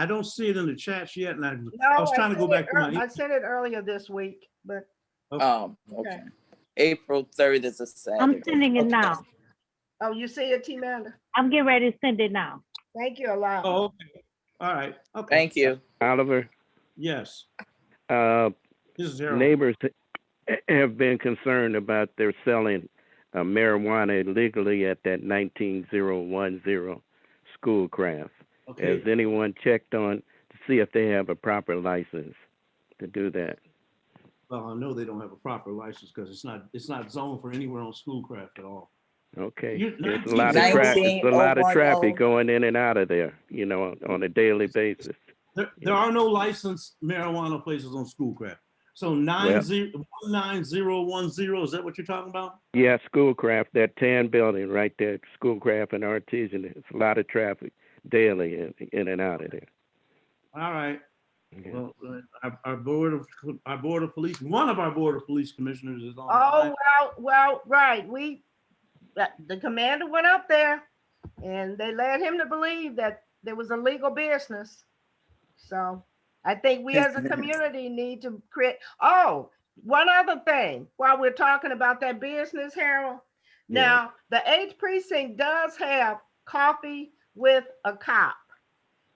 C: don't see it in the chat yet, and I
G: No,
C: was trying to go back to my.
G: I sent it earlier this week, but.
A: Okay. April 3rd is a Saturday.
B: I'm sending it now.
G: Oh, you see it, T-Manda?
B: I'm getting ready to send it now.
G: Thank you a lot.
C: Oh, okay. All right. Okay.
A: Thank you.
T: Oliver,
C: Yes. This is Harold.
T: neighbors have been concerned about their selling marijuana illegally at that 19010 Schoolcraft.
C: Okay.
T: Has anyone checked on to see if they have a proper license to do that?
C: Well, I know they don't have a proper license because it's not zoned for anywhere on Schoolcraft at all.
T: Okay. There's a lot of traffic. There's a lot of traffic going in and out of there, on a daily basis.
C: There are no licensed marijuana places on Schoolcraft. So 19010, is that what you're talking about?
T: Yeah, Schoolcraft, that tan building right there, Schoolcraft and Artesian. It's a lot of traffic daily in and out of there.
C: All right.
T: Yeah.
C: Well, our board of police, one of our board of police commissioners is on.
G: Oh, well, right. The commander went up there and they led him to believe that there was a legal business. So I think we as a community need to create. Oh, one other thing while we're talking about that business, Harold. Now, the 8th precinct does have coffee with a cop.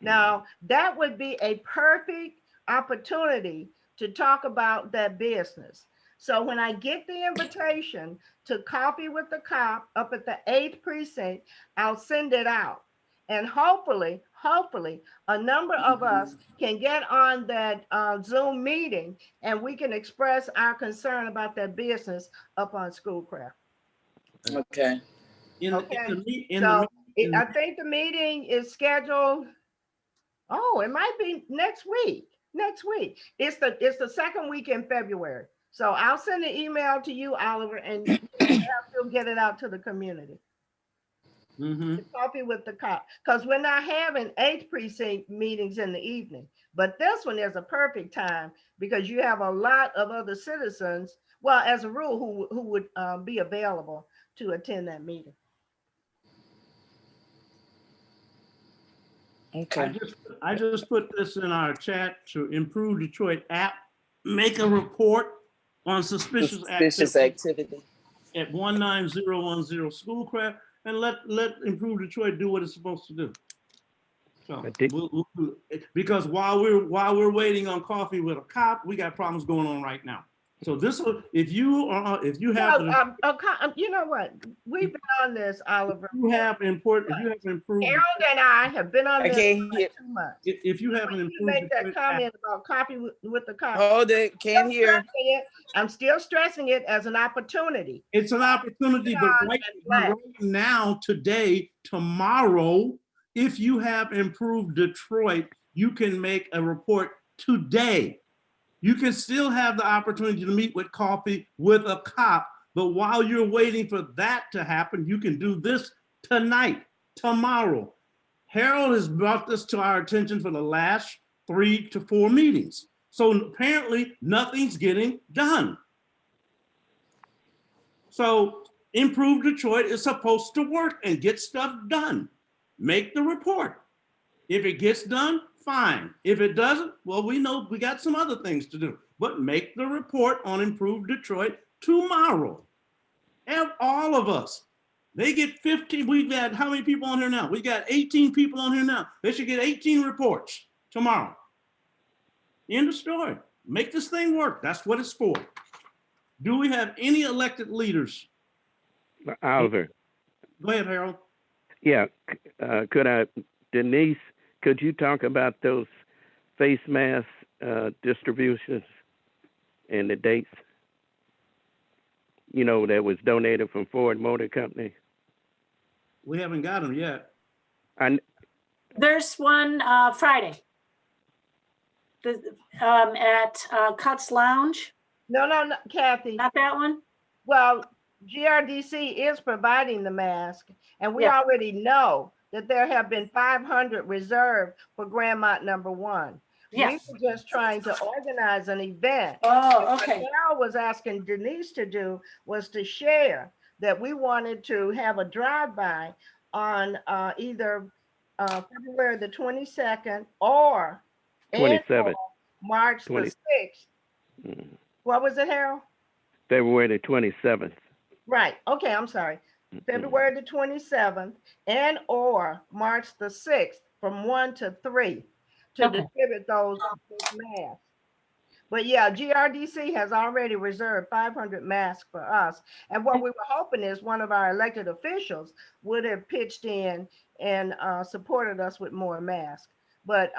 G: Now, that would be a perfect opportunity to talk about that business. So when I get the invitation to coffee with the cop up at the 8th precinct, I'll send it out. And hopefully, a number of us can get on that Zoom meeting and we can express our concern about that business up on Schoolcraft.
A: Okay.
G: I think the meeting is scheduled. Oh, it might be next week. It's the second week in February. So I'll send an email to you, Oliver, and you'll get it out to the community.
C: Mm-hmm.
G: Coffee with the cop, because we're not having 8th precinct meetings in the evening, but this one is a perfect time because you have a lot of other citizens, well, as a rule, who would be available to attend that meeting.
A: Okay.
C: I just put this in our chat to Improve Detroit app. Make a report on suspicious activity at 19010 Schoolcraft, and let Improve Detroit do what it's supposed to do. So because while we're waiting on coffee with a cop, we got problems going on right now. So this will, if you have,
G: you know what? We've been on this, Oliver.
C: If you have improved.
G: Harold and I have been on this too much.
C: If you haven't improved,
G: make that comment about coffee with the cop.
A: Hold it, can't hear.
G: I'm still stressing it as an opportunity.
C: It's an opportunity, but right now, today, tomorrow, if you have improved Detroit, you can make a report today. You can still have the opportunity to meet with coffee with a cop, but while you're waiting for that to happen, you can do this tonight, tomorrow. Harold has brought this to our attention for the last 3 to 4 meetings. So apparently nothing's getting done. So Improve Detroit is supposed to work and get stuff done. make the report. If it gets done, fine. If it doesn't, well, we know we got some other things to do. But make the report on Improve Detroit tomorrow. Have all of us. They get 15. We've got how many people on here now? We got 18 people on here now. They should get 18 reports tomorrow. End of story. Make this thing work. That's what it's for. Do we have any elected leaders?
T: Oliver.
C: Go ahead, Harold.
T: Yeah, Denise, could you talk about those face mask distributions and the dates? You know, that was donated from Ford Motor Company.
C: We haven't got them yet.
I: There's one Friday. At Cuts Lounge.
G: No, Kathy.
I: Not that one?
G: Well, GRDC is providing the mask, and we already know that there have been 500 reserved for Grandmont #1.
I: Yes.
G: We were just trying to organize an event.
I: Oh, okay.
G: What Carol was asking Denise to do was to share that we wanted to have a drive-by on either February the 22nd or
T: 27th.
G: March the 6th. What was it, Harold?
T: February the 27th.
G: Right. Okay, I'm sorry. February the 27th and or March the 6th from 1 to 3 to distribute those masks. But yeah, GRDC has already reserved 500 masks for us. And what we were hoping is one of our elected officials would have pitched in and supported us with more masks. But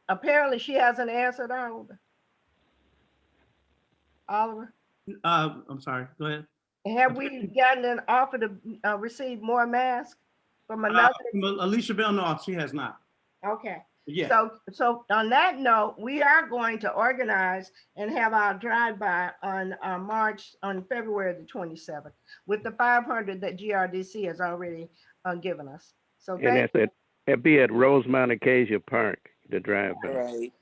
G: apparently she hasn't answered Oliver.
C: I'm sorry, go ahead.
G: Have we gotten an offer to receive more masks from another?
C: Alicia Bell, no, she has not.
G: Okay.
C: Yeah.
G: So on that note, we are going to organize and have our drive-by on February the 27th with the 500 that GRDC has already given us. So thank you.
T: That'd be at Rosemount Acacia Park, the drive-by.
A: Right.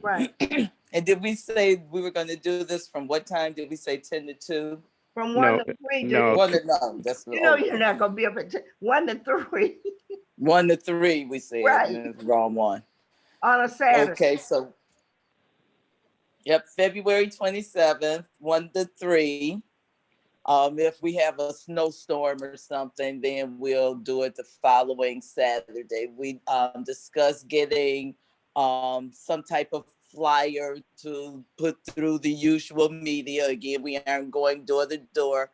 G: Right.
A: And did we say we were going to do this from what time? Did we say 10 to 2?
G: From 1 to 3.
T: No.
A: 1 to no. That's
G: you're not going to be up at 1 to 3.
A: 1 to 3, we said.
G: Right.
A: Wrong one.
G: On a Saturday.
A: Okay, so February 27th, 1 to 3. If we have a snowstorm or something, then we'll do it the following Saturday. We discussed getting some type of flyer to put through the usual media. Again, we aren't going door to door.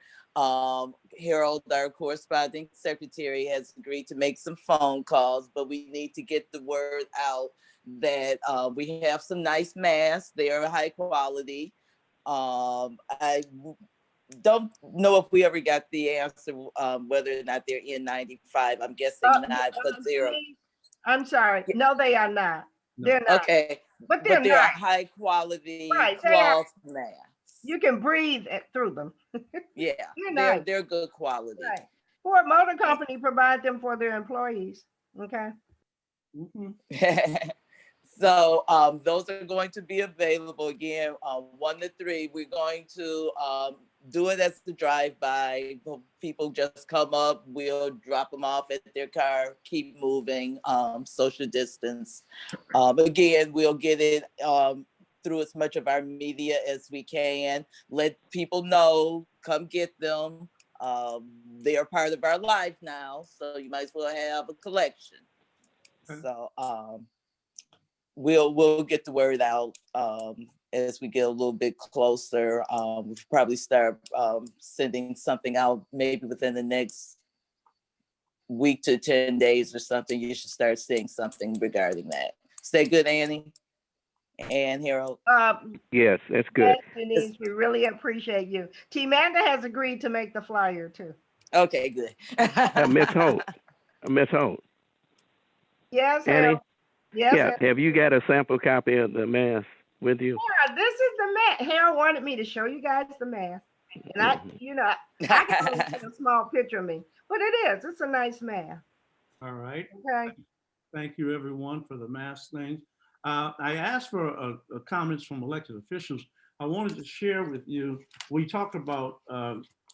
A: Harold, our corresponding secretary, has agreed to make some phone calls, but we need to get the word out that we have some nice masks. They are high quality. I don't know if we ever got the answer whether or not they're N95. I'm guessing not, but they're.
G: I'm sorry. No, they are not. They're not.
A: Okay.
G: But they're
A: they're
G: nice.
A: high quality
G: Right,
A: cloth masks.
G: You can breathe through them.
A: Yeah,
G: nice.
A: they're good quality.
G: Right. Ford Motor Company provide them for their employees. Okay.
A: So those are going to be available again 1 to 3. We're going to do it as the drive-by. People just come up, we'll drop them off at their car, keep moving, social distance. Again, we'll get it through as much of our media as we can. Let people know, come get them. They are part of our life now, so you might as well have a collection. So we'll get the word out as we get a little bit closer. We'll probably start sending something out maybe within the next week to 10 days or something. You should start seeing something regarding that. Is that good, Annie and Harold?
T: Yes, that's good.
G: Denise, we really appreciate you. T-Manda has agreed to make the flyer too.
A: Okay, good.
T: Miss Holt. Miss Holt.
G: Yes,
T: Annie?
G: Harold. Yes,
T: Yeah.
G: Harold.
T: Have you got a sample copy of the mask with you?
G: Yeah, this is the mask. Harold wanted me to show you guys the mask. And I can only get a small picture of me, but it's a nice mask.
C: All right.
G: Okay.
C: Thank you, everyone, for the mask thing. I asked for comments from elected officials. I wanted to share with you, we talked about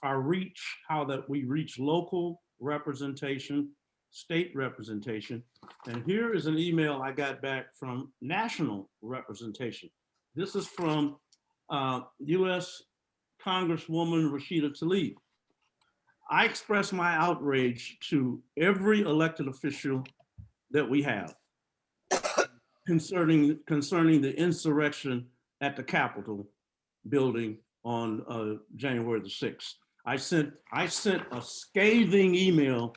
C: our reach, how that we reach local representation state representation. And here is an email I got back from national representation. This is from U.S. Congresswoman Rashida Tlaib. I express my outrage to every elected official that we have concerning the insurrection at the Capitol building on January the 6th. I sent a scathing email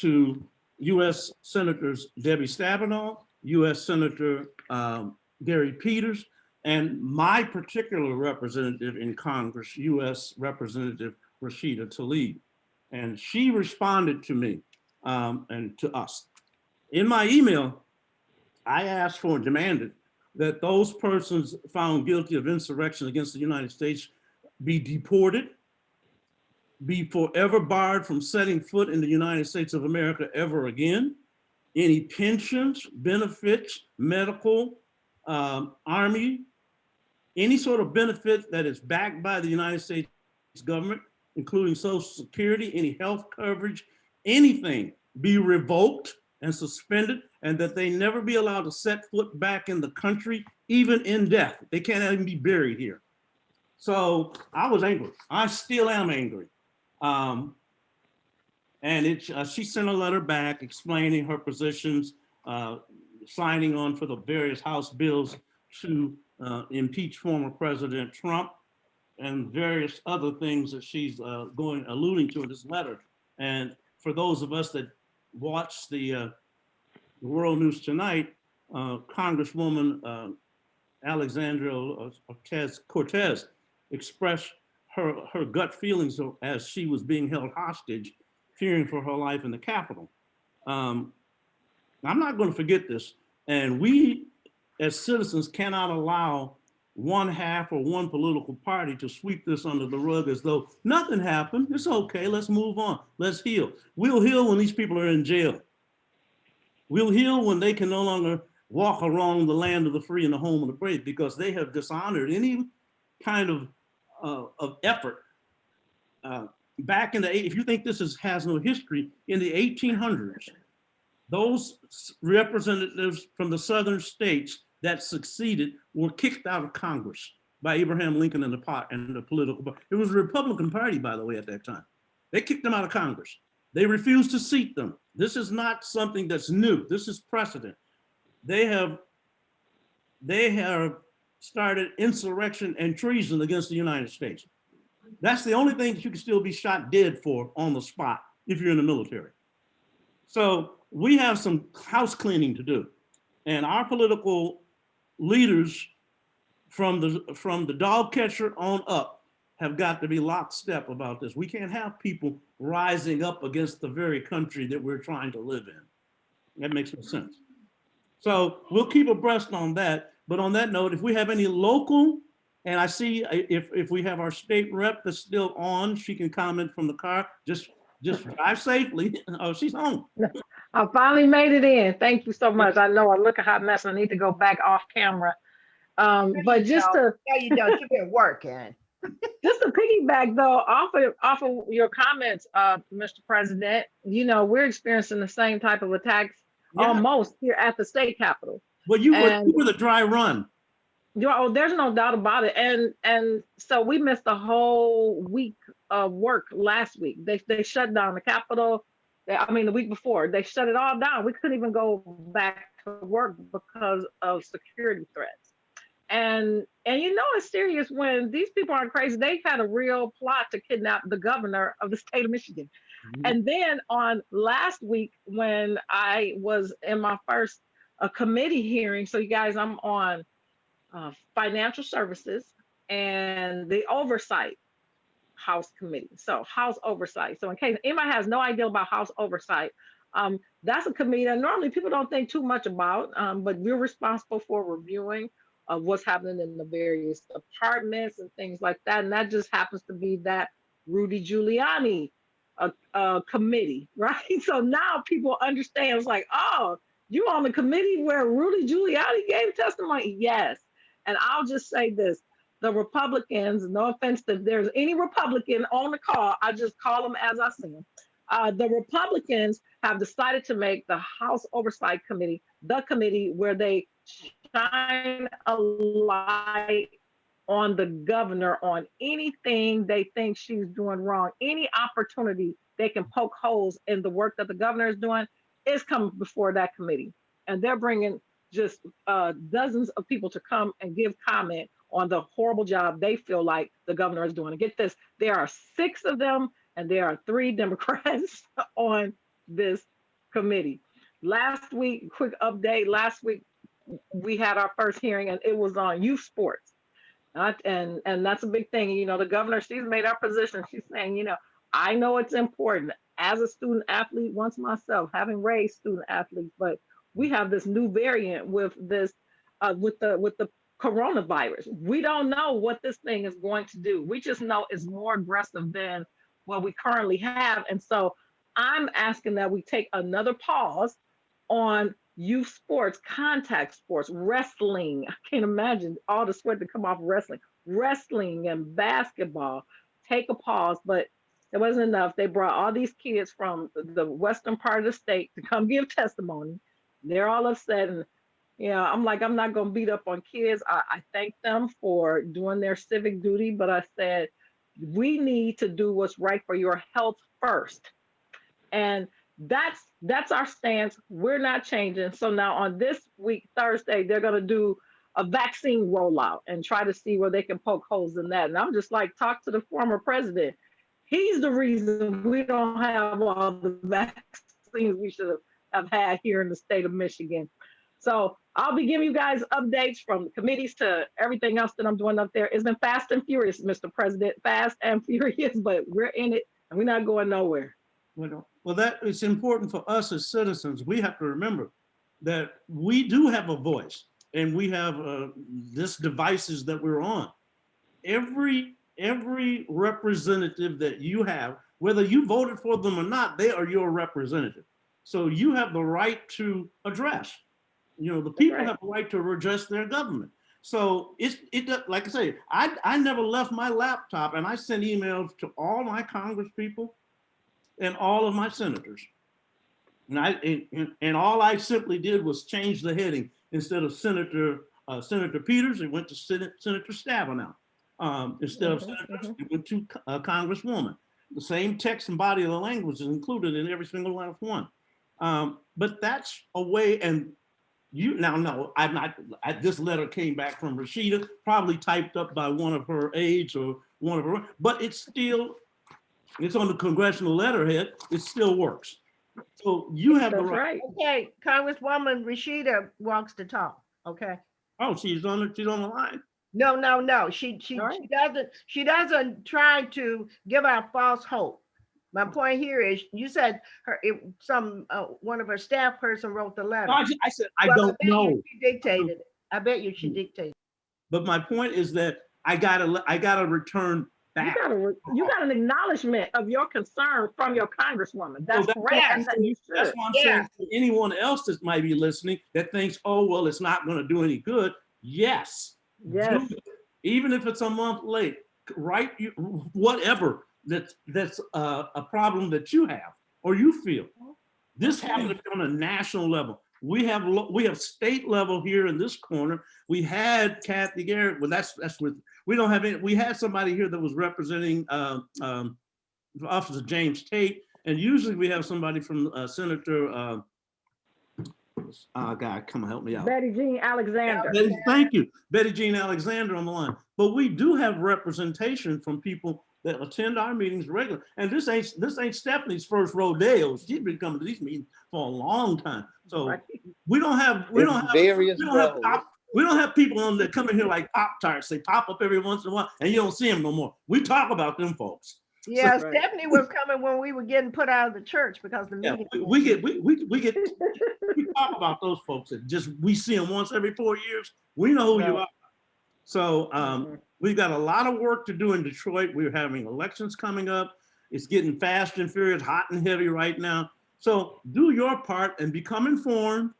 C: to U.S. Senators Debbie Stabenow, U.S. Senator Gary Peters, and my particular representative in Congress, U.S. Representative Rashida Tlaib. And she responded to me and to us. In my email, I asked for and demanded that those persons found guilty of insurrection against the United States be deported, be forever barred from setting foot in the United States of America ever again. Any pensions, benefits, medical, Army, any sort of benefit that is backed by the United States government, including Social Security, any health coverage, anything be revoked and suspended, and that they never be allowed to set foot back in the country, even in death. They can't even be buried here. So I was angry. I still am angry. And she sent a letter back explaining her positions, signing on for the various House bills to impeach former President Trump and various other things that she's alluding to in this letter. And for those of us that watch the World News Tonight, Congresswoman Alexandria Cortez expressed her gut feelings as she was being held hostage, fearing for her life in the Capitol. I'm not going to forget this. And we, as citizens, cannot allow one half or one political party to sweep this under the rug as though nothing happened. It's okay. Let's move on. Let's heal. We'll heal when these people are in jail. We'll heal when they can no longer walk around the land of the free and the home of the brave, because they have dishonored any kind of effort. Back in if you think this has no history, in the 1800s, those representatives from the southern states that succeeded were kicked out of Congress by Abraham Lincoln and the political. It was the Republican Party, by the way, at that time. They kicked them out of Congress. They refused to seat them. This is not something that's new. This is precedent. They have started insurrection and treason against the United States. That's the only thing that you can still be shot dead for on the spot if you're in the military. So we have some house cleaning to do. And our political leaders from the dog catcher on up have got to be lockstep about this. We can't have people rising up against the very country that we're trying to live in. That makes no sense. So we'll keep abreast on that. But on that note, if we have any local, and I see if we have our state rep that's still on, she can comment from the car. Just drive safely. Oh, she's home.
G: I finally made it in. Thank you so much. I know I look a hot mess. I need to go back off camera. But just to you don't, you've been working. Just to piggyback though, off of your comments, Mr. President, you know, we're experiencing the same type of attacks almost here at the state capitol.
C: Well, you were the dry run.
G: Oh, there's no doubt about it. And so we missed a whole week of work last week. They shut down the Capitol. I mean, the week before, they shut it all down. We couldn't even go back to work because of security threats. And you know it's serious when these people aren't crazy. They had a real plot to kidnap the governor of the state of Michigan. Mm-hmm. And then on last week, when I was in my first committee hearing, so you guys, I'm on financial services and the oversight House committee. So House oversight. So in case anybody has no idea about House oversight, that's a committee that normally people don't think too much about, but we're responsible for reviewing of what's happening in the various departments and things like that. And that just happens to be that Rudy Giuliani committee, right? So now people understand, it's like, oh, you on the committee where Rudy Giuliani gave testimony? Yes. And I'll just say this, the Republicans, no offense if there's any Republican on the call, I just call them as I see them.
M: The Republicans have decided to make the House Oversight Committee the committee where they shine a light on the governor on anything they think she's doing wrong, any opportunity they can poke holes in the work that the governor is doing is coming before that committee. And they're bringing just dozens of people to come and give comment on the horrible job they feel like the governor is doing. And get this, there are 6 of them and there are 3 Democrats on this committee. Last week, quick update, last week we had our first hearing and it was on youth sports. And that's a big thing. You know, the governor, she's made her position. She's saying, you know, I know it's important as a student athlete once myself, having raised student athletes, but we have this new variant with this, with the coronavirus. We don't know what this thing is going to do. We just know it's more aggressive than what we currently have. And so I'm asking that we take another pause on youth sports, contact sports, wrestling. I can't imagine all the sweat that come off wrestling and basketball. Take a pause, but it wasn't enough. They brought all these kids from the western part of the state to come give testimony. They're all upset. And, you know, I'm like, I'm not going to beat up on kids. I thank them for doing their civic duty, but I said, we need to do what's right for your health first. And that's our stance. We're not changing. So now on this week, Thursday, they're going to do a vaccine rollout and try to see where they can poke holes in that. And I'm just like, talk to the former president. He's the reason we don't have all the vaccines we should have had here in the state of Michigan. So I'll be giving you guys updates from committees to everything else that I'm doing up there. It's been fast and furious, Mr. President, fast and furious, but we're in it and we're not going nowhere.
C: Well, that is important for us as citizens. We have to remember that we do have a voice and we have this devices that we're on. Every representative that you have, whether you voted for them or not, they are your representative. So you have the right to address. You know, the people have the right to address their government. So like I say, I never left my laptop and I sent emails to all my Congress people and all of my senators. And all I simply did was change the heading. Instead of Senator Peters, it went to Senator Stabenow. Instead of senators, it went to Congresswoman. The same text and body of the language is included in every single last one. But that's a way, and you now know, this letter came back from Rashida, probably typed up by one of her aides or one of her, but it's on the congressional letterhead, it still works. So you have the right.
G: Okay, Congresswoman Rashida wants to talk, okay?
C: Oh, she's on the line?
G: No. She doesn't try to give out false hope. My point here is, you said one of her staff person wrote the letter.
C: No, I said, I don't know.
G: She dictated it. I bet you she dictated.
C: But my point is that I gotta return back.
M: You got an acknowledgement of your concern from your congresswoman. That's great.
C: That's what I'm saying to anyone else that might be listening that thinks, oh, well, it's not going to do any good. Yes. Even if it's a month late, write whatever that's a problem that you have or you feel. This happens on a national level. We have state level here in this corner. We had Kathy Garrett. Well, that's with, we don't have any. We had somebody here that was representing Officer James Tate, and usually we have somebody from Senator. God, come on, help me out.
M: Betty Jean Alexander.
C: Thank you, Betty Jean Alexander on the line. But we do have representation from people that attend our meetings regularly. And this ain't Stephanie's first rodeo. She's been coming to these meetings for a long time. So we don't have people on that come in here like Pop-Tarts. They pop up every once in a while and you don't see them no more. We talk about them folks.
G: Yeah, so, Stephanie was coming when we were getting put out of the church because the meeting.
C: We talk about those folks that just we see them once every 4 years. We know who you are. So we've got a lot of work to do in Detroit. We're having elections coming up. It's getting fast and furious, hot and heavy right now. So do your part and become informed.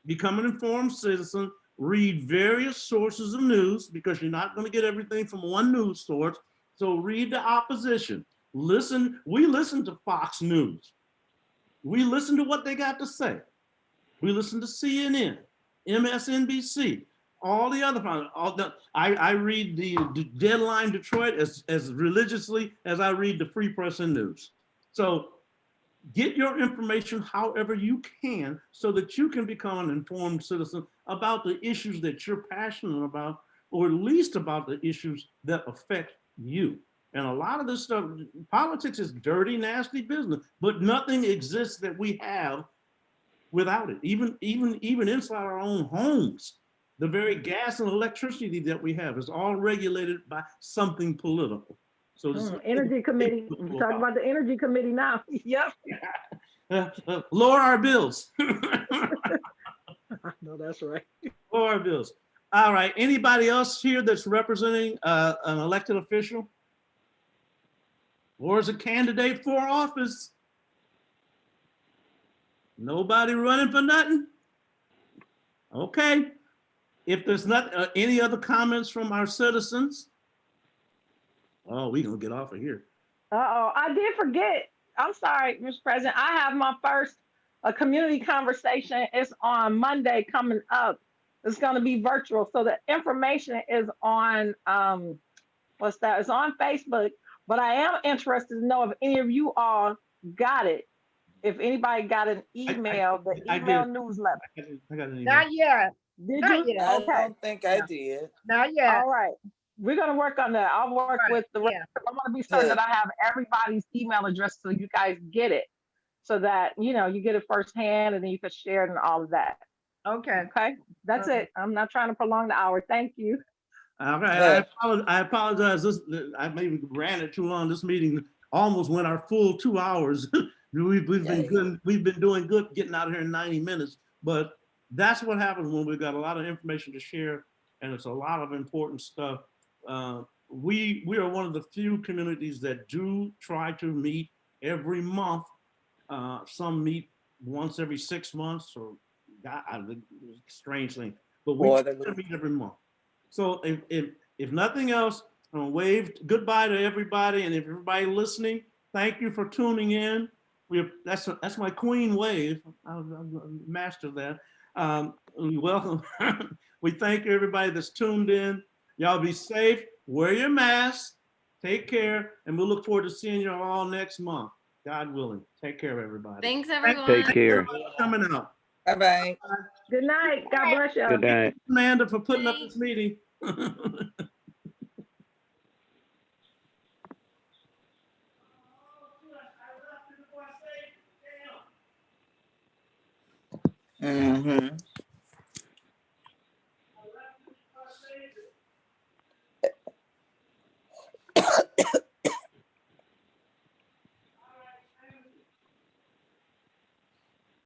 C: Become an informed citizen. Read various sources of news because you're not going to get everything from one news source. So read the opposition. Listen, we listen to Fox News. We listen to what they got to say. We listen to CNN, MSNBC, all the other, I read the Deadline Detroit as religiously as I read the Free Press and News. So get your information however you can so that you can become an informed citizen about the issues that you're passionate about, or at least about the issues that affect you. And a lot of this stuff, politics is dirty, nasty business, but nothing exists that we have without it. Even inside our own homes, the very gas and electricity that we have is all regulated by something political. So this
G: Energy committee, we're talking about the energy committee now. Yep.
C: Lower our bills.
G: No, that's right.
C: Lower our bills. All right, anybody else here that's representing an elected official? Or is a candidate for office? Nobody running for nothing? Okay. If there's not any other comments from our citizens, oh, we gonna get off of here.
M: Uh-oh, I did forget. I'm sorry, Mr. President. I have my first community conversation. It's on Monday coming up. It's going to be virtual. So the information is on, what's that? It's on Facebook, but I am interested to know if any of you all got it. If anybody got an email, the email newsletter.
C: I got an email.
G: Not yet.
M: Did
G: Not
M: you?
G: yet.
A: I
M: Okay.
A: don't think I did.
G: Not yet.
M: All right. We're going to work on that. I'll work with the rest. I want to be certain that I have everybody's email address so you guys get it, so that, you know, you get it firsthand and then you can share it and all of that.
G: Okay.
M: Okay. That's it. I'm not trying to prolong the hour. Thank you.
C: All right, I apologize. I maybe ran it too long. This meeting almost went our full 2 hours. We've been good. We've been doing good getting out of here in 90 minutes. But that's what happens when we've got a lot of information to share, and it's a lot of important stuff. We are one of the few communities that do try to meet every month. Some meet once every 6 months, or strange thing. But we try to meet every month. So if nothing else, I'm gonna wave goodbye to everybody, and if everybody listening, thank you for tuning in. That's my queen wave. I'll master that. We welcome. We thank everybody that's tuned in. Y'all be safe. Wear your masks. Take care, and we'll look forward to seeing you all next month, God willing. Take care, everybody.
L: Thanks, everyone.
T: Take care.
C: Coming out.
A: Bye-bye.
M: Good night. God bless you.
T: Good night.
C: Amanda, for putting up this meeting.
A: Mm-hmm.